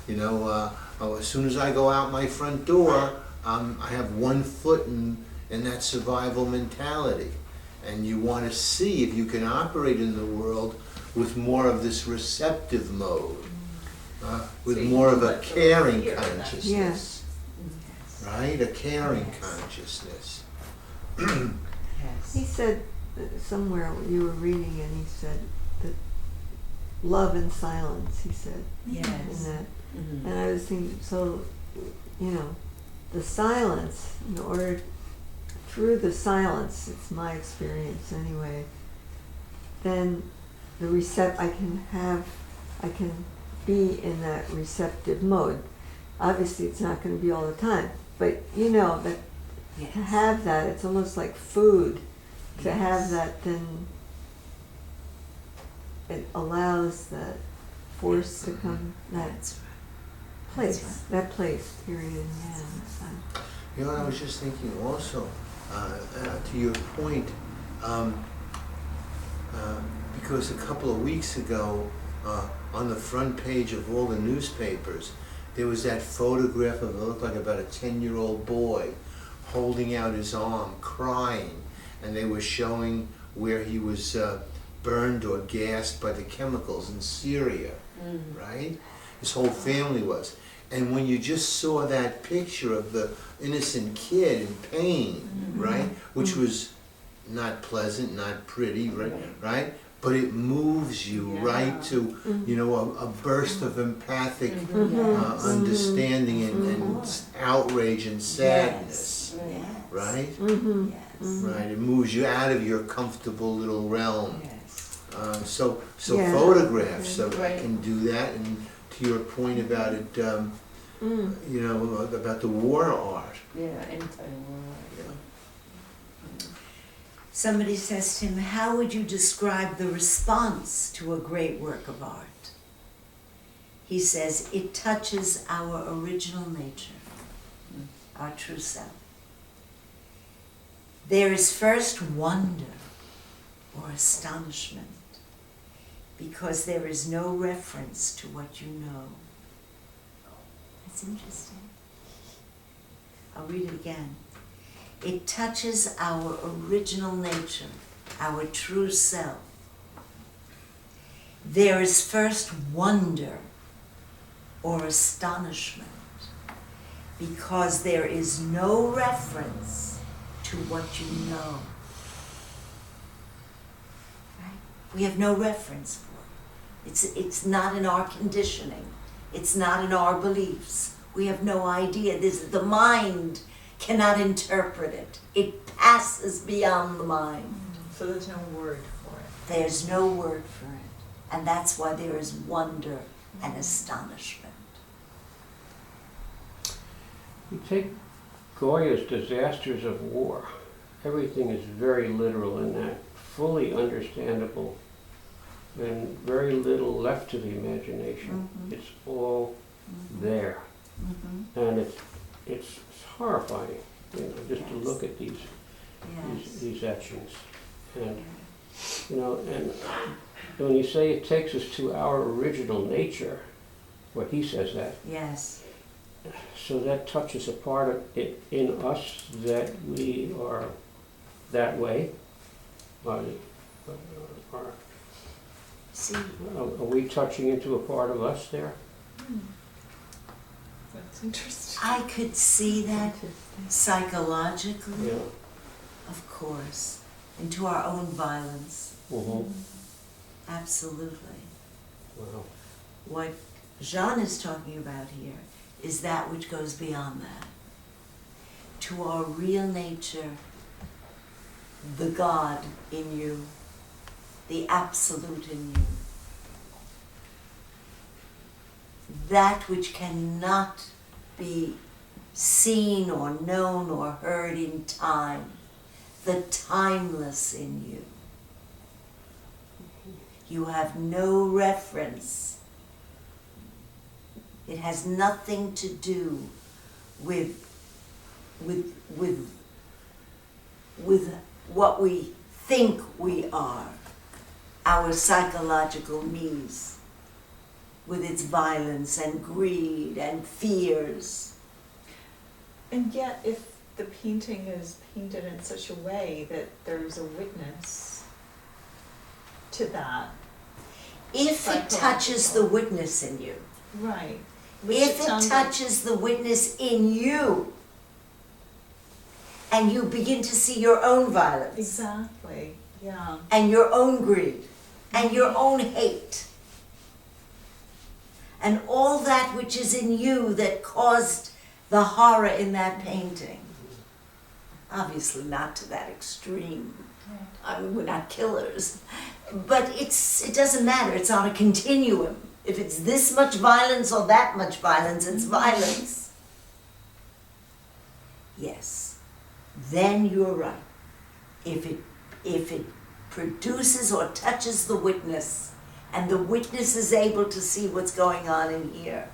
As soon as I go out my front door, I have one foot in that survival mentality. And you want to see if you can operate in the world with more of this receptive mode, with more of a caring consciousness, right? A caring consciousness. He said somewhere you were reading, and he said that love and silence. He said, Yes. in that, and I was thinking, so the silence, in order through the silence, it's my experience anyway, then I can be in that receptive mode. Obviously it's not going to be all the time, but that to have that, it's almost like food. To have that, then it allows that force to come, That's place, that place, period. I was just thinking also, to your point, because a couple of weeks ago, on the front page of all the newspapers, there was that photograph of, it looked like about a 10-year-old boy holding out his arm, crying, and they were showing where he was burned or gassed by the chemicals in Syria, right? His whole family was. And when you just saw that picture of the innocent kid in pain, right, which was not pleasant, not pretty, right? But it moves you right to, a burst of empathic understanding and outrage and sadness, right? Right, it moves you out of your comfortable little realm. So photographs can do that, and to your point about it, about the war art. Yeah, anti-war art. Somebody says to him, how would you describe the response to a great work of art? He says, it touches our original nature, our true self. There is first wonder or astonishment, because there is no reference to what you know. That's interesting. I'll read it again. It touches our original nature, our true self. There is first wonder or astonishment, because there is no reference to what you know. Right? We have no reference for it. It's not in our conditioning. It's not in our beliefs. We have no idea. The mind cannot interpret it. It passes beyond the mind. So there's no word for it. There's no word for it. And that's why there is wonder and astonishment. You take Goya's Disasters of War. Everything is very literal in that, fully understandable, and very little left to the imagination. It's all there. And it's horrifying, just to look at these etchings. And and when you say it takes us to our original nature, what he says that. Yes. So that touches a part of it in us that we are that way. See, Are we touching into a part of us there? That's interesting. I could see that Interesting. psychologically, Yeah. of course, into our own violence. Mm-hmm. Absolutely. Wow. What Jean is talking about here is that which goes beyond that. To our real nature, the God in you, the absolute in you. That which cannot be seen or known or heard in time, the timeless in you. You have no reference. It has nothing to do with what we think we are, our psychological me's, with its violence and greed and fears. And yet, if the painting is painted in such a way that there's a witness to that, If it touches the witness in you, right? if it sounds like- touches the witness in you, and you begin to see your own violence, Exactly, yeah. and your own greed, and your own hate, and all that which is in you that caused the horror in that painting. Obviously not to that extreme. I mean, we're not killers. But it doesn't matter, it's on a continuum. If it's this much violence or that much violence, it's violence. Yes, then you're right. If it produces or touches the witness, and the witness is able to see what's going on in here,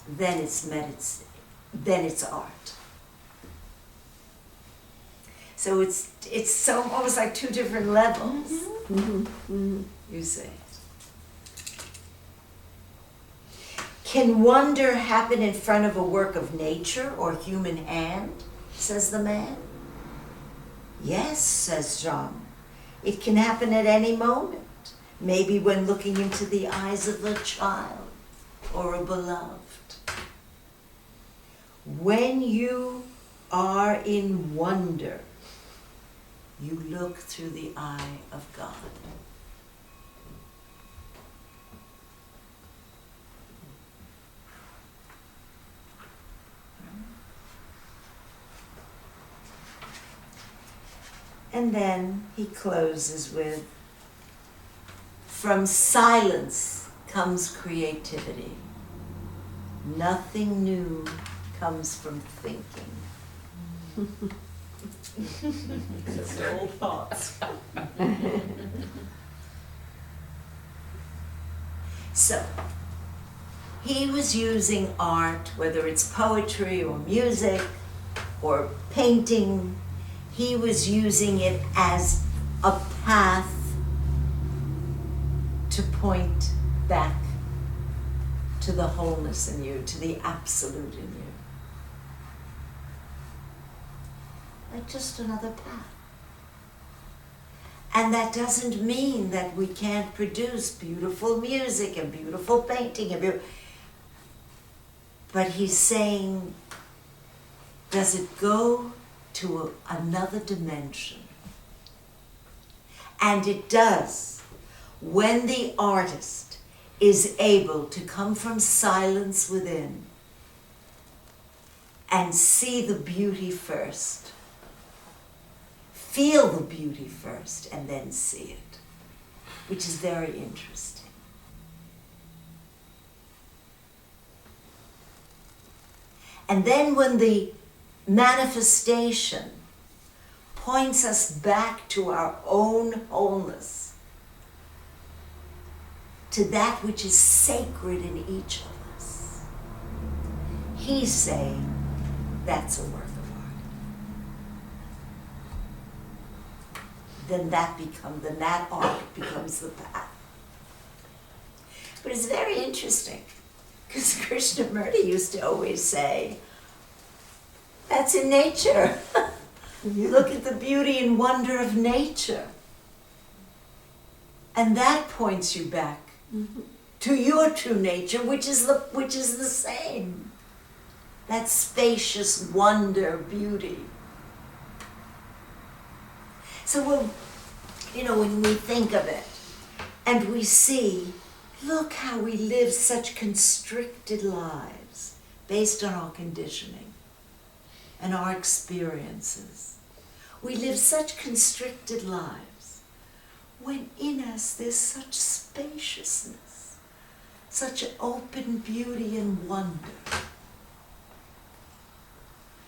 then then it's art. So it's so almost like two different levels, you see. Can wonder happen in front of a work of nature or human hand, says the man. Yes, says Jean. It can happen at any moment. Maybe when looking into the eyes of a child or a beloved. When you are in wonder, you look through the eye of God. And then he closes with, from silence comes creativity. Nothing new comes from thinking. Except old thoughts. So, he was using art, whether it's poetry or music or painting, he was using it as a path to point back to the wholeness in you, to the absolute in you. Like just another path. And that doesn't mean that we can't produce beautiful music and beautiful painting and but he's saying, does it go to another dimension? And it does when the artist is able to come from silence within and see the beauty first, feel the beauty first, and then see it, which is very interesting. And then when the manifestation points us back to our own wholeness, to that which is sacred in each of us, he's saying that's a work of art. Then that art becomes the path. But it's very interesting, because Krishnamurti used to always say, that's in nature. Look at the beauty and wonder of nature. And that points you back to your true nature, which is the same. that spacious wonder, beauty. So when we think of it and we see, look how we live such constricted lives based on our conditioning and our experiences. We live such constricted lives when in us there's such spaciousness, such an open beauty and wonder.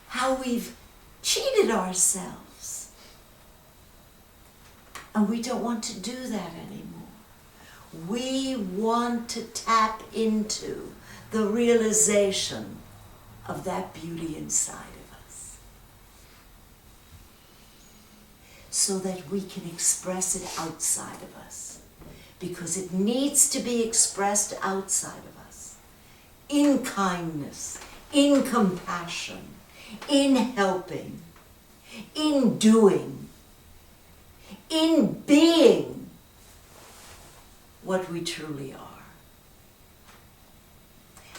How we've cheated ourselves. And we don't want to do that anymore. We want to tap into the realization of that beauty inside of us, so that we can express it outside of us, because it needs to be expressed outside of us, in kindness, in compassion, in helping, in doing, in being what we truly are.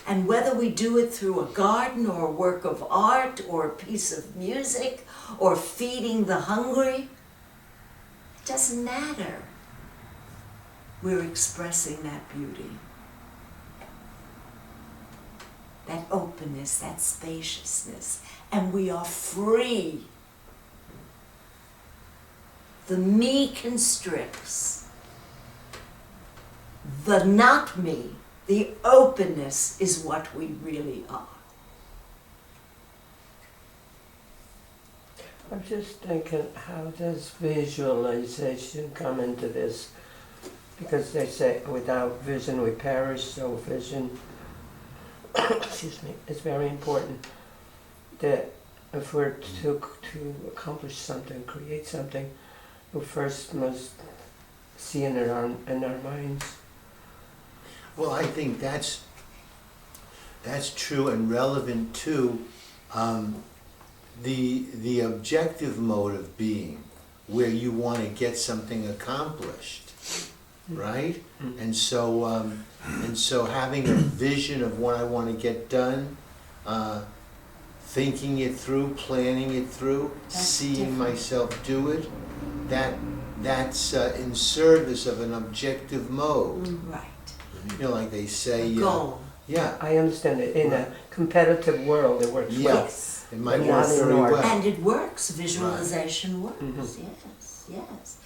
And whether we do it through a garden or a work of art or a piece of music or feeding the hungry, it doesn't matter. We're expressing that beauty, that openness, that spaciousness, and we are free. The me constricts. The not me, the openness is what we really are. I'm just thinking, how does visualization come into this? Because they say without vision we perish, so vision excuse me, is very important. That if we're to accomplish something, create something, we first must see in our minds. Well, I think that's true and relevant to the objective mode of being, where you want to get something accomplished, right? Mm-hmm. And so having a vision of what I want to get done, thinking it through, planning it through, That's seeing different. myself do it, that's in service of an objective mode. Right. You know, like they say, Goal. yeah, I understand it. In a competitive world, it works well. Yes. it might But work not in very art. well. And it works. Visualization works. Mhm. Yes.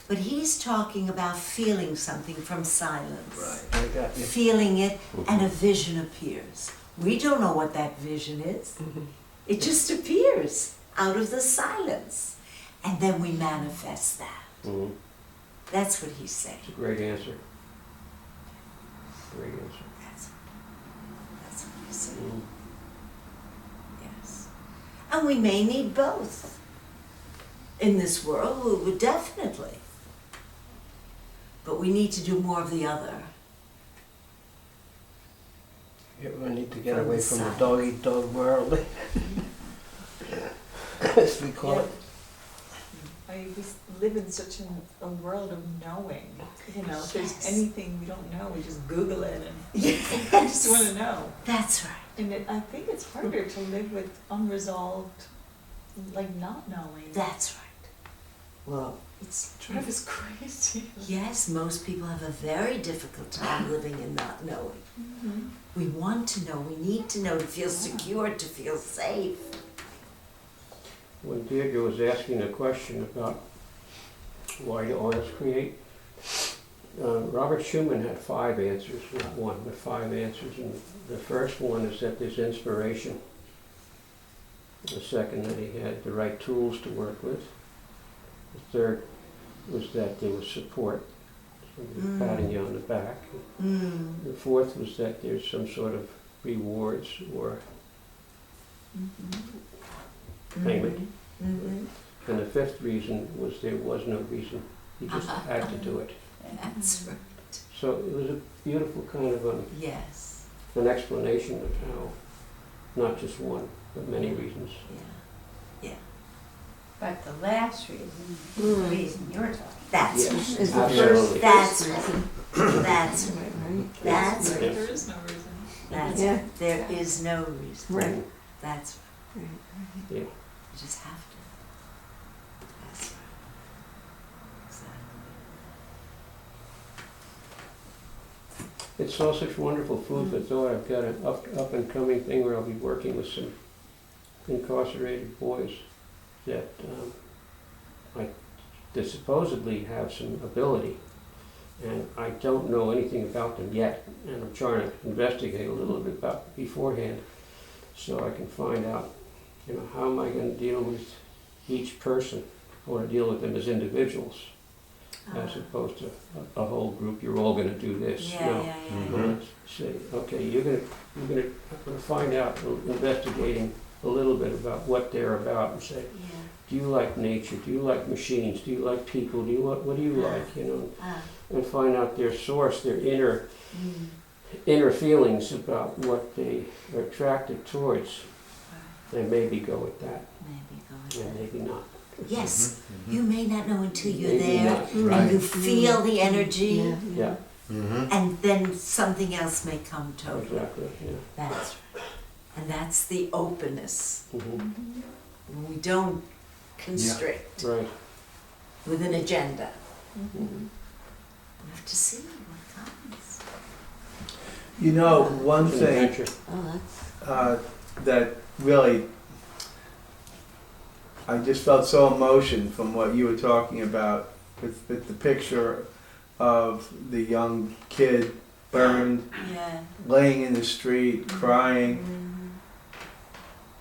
But he's talking about feeling something from silence. Right. I got you. Feeling it, and a vision appears. We don't know what that vision is. Mhm. It just appears out of the silence. And then we manifest that. Mhm. That's what he's saying. It's a great answer. Great answer. That's what he's saying. Mhm. Yes. And we may need both. In this world, we would definitely. But we need to do more of the other. Yeah, we need to get From away the from the side. dog-eat-dog world, as we call it. We live in such a world of knowing. You know, if there's Yes. anything we don't know, we just Google it and I Yes. just want to know. That's right. And I think it's harder to live with unresolved, like not knowing. That's right. Well, It's drives us crazy. yes, most people have a very difficult time living in not knowing. Mm-hmm. We want to know, we need to know to feel secure, to feel safe. When Deirdre was asking a question about why do artists create, Robert Schumann had 5 answers, not one, but 5 answers. And the first one is that there's inspiration. The second, that he had the right tools to work with. The third was that there was support, somebody patting you on the back. Mm. The fourth was that there's some sort of rewards or payment. Mm-hmm. And the fifth reason was there was no reason. You just had to do it. That's right. So it was a beautiful kind of Yes. an explanation of how, not just one, but many reasons. Yeah. But the last reason, the reason you're talking. That's Yes, right. Is the absolutely. That's first right. reason, That's right. right? That's right. There is no reason. That's Yeah. right. There is no reason. Right. That's right. Right. Yeah. You just have to. That's right. Exactly. It's all such wonderful food for thought. I've got an up and coming thing where I'll be working with some incarcerated boys that that supposedly have some ability, and I don't know anything about them yet, and I'm trying to investigate a little bit about beforehand so I can find out, how am I going to deal with each person. I want to deal with them as individuals as opposed to a whole group. You're all going to do this. Yeah, No. yeah, yeah. I'm going to say, okay, I'm going to find out, investigating a little bit about what they're about, and say, Yeah. do you like nature? Do you like machines? Do you like people? What do you like? And find out their source, their inner feelings about what they are attracted towards, and maybe go with that, Maybe go with and that. maybe not. Yes, you may not know until you're Maybe there, not. and you feel the energy, Yeah. Yeah, Mm-hmm. and then something else may come totally. exactly. Yeah. That's right. And that's the openness. Mhm. We don't constrict Right. with an agenda. Mhm. We have to see what comes. You know, one It's an thing adventure. Oh, that's that really, I just felt so emotion from what you were talking about with the picture of the young kid burned, yeah. laying in the street, crying.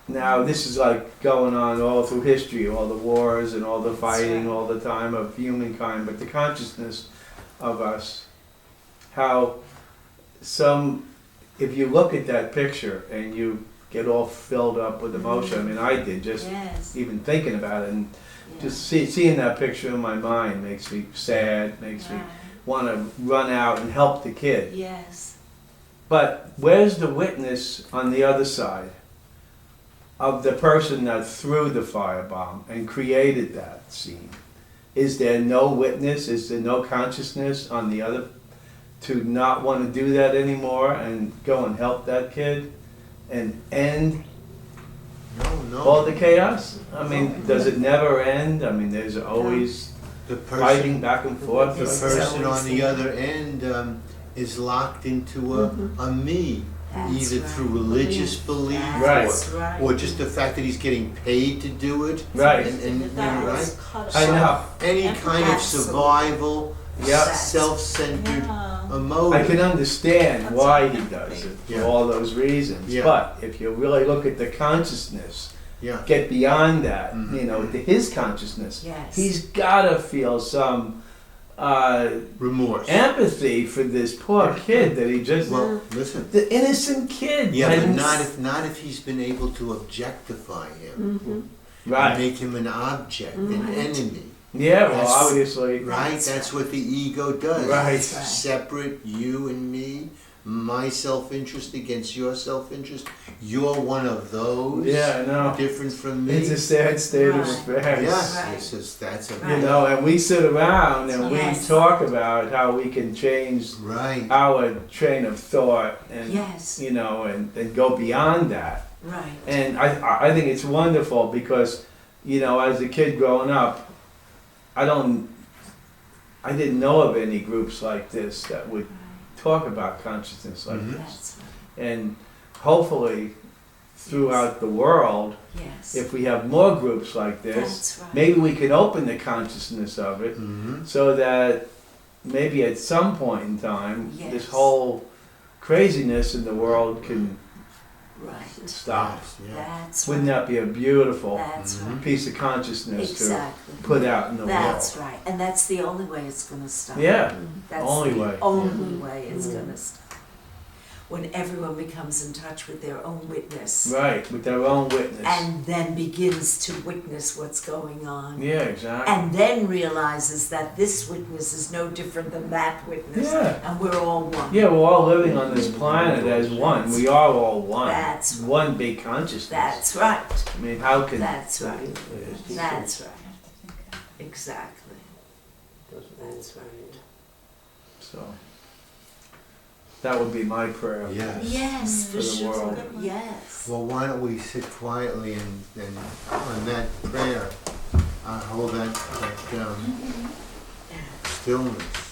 Mhm. Now, this is like going on all through history, all the wars and all the That's fighting right. all the time of humankind, but the consciousness of us, how if you look at that picture and you get all filled up with emotion, I mean, I did, just Yes. even thinking about it, and Yeah. just seeing that picture in my mind makes me sad, makes me Right. want to run out and help the kid. Yes. But where's the witness on the other side of the person that threw the firebomb and created that scene? Is there no witness? Is there no consciousness on the other to not want to do that anymore and go and help that kid and end No. all the chaos? I mean, does it never end? I mean, there's always The person, fighting back and forth. the This is person always on the there. other end is locked into a me, That's either right. through religious belief That's right. or just the fact that he's getting paid to do it. Right. And That right? was cut I off. know. Any kind of Absolutely. survival, Yeah. self-centered Yeah. emotion. I can understand That's why all he right. does it, Yeah. for all those reasons. Yeah. But if you really look at the consciousness, Yeah. get beyond that, Mhm. to his consciousness, Yes. he's gotta feel some Remorse. empathy for this poor kid that he just, Well, listen. the innocent kid. Yeah, but and- not if he's been able to objectify him, Mm-hmm. Right. make him an object, an enemy. Yeah, well, That's- obviously. Right? That's That's what the ego does. Right. That's right. Separate you and me, my self-interest against your self-interest. You're one of those. Yeah, I know. Different from me. It's a sad state of Right. affairs. Yes, Right. it's just, that's a Right. You know, and we sit around and Yes. we talk about how we can change right. our train of thought and Yes. and go beyond that. Right. And I think it's wonderful because, as a kid growing up, I didn't know of any groups like this that would talk about consciousness like Mhm. this. That's right. And hopefully throughout the world, Yes. if we have more groups like this, That's right. maybe we can open the consciousness of it Mm-hmm. so that maybe at some point in time, this Yes. whole craziness in the world can Right. stop. Yeah. That's Wouldn't right. that be a beautiful That's Mhm. right. piece of consciousness Exactly. to put out in the That's world? right. And that's the only way it's going to stop. Yeah, That's only the way. only way it's going to stop. When everyone becomes in touch with their own witness right, with their own witness. and then begins to witness what's going on. Yeah, exactly. And then realizes that this witness is no different than that witness. Yeah. And we're all one. Yeah, we're all living on this planet as one. We are all one. That's right. one big consciousness. That's right. I mean, how can... That's right. That's right. Exactly. That's right. So, That would be my prayer. Yes. Yes, For for the sure. world. Yes. Well, why don't we sit quietly and on that prayer, hold that stillness.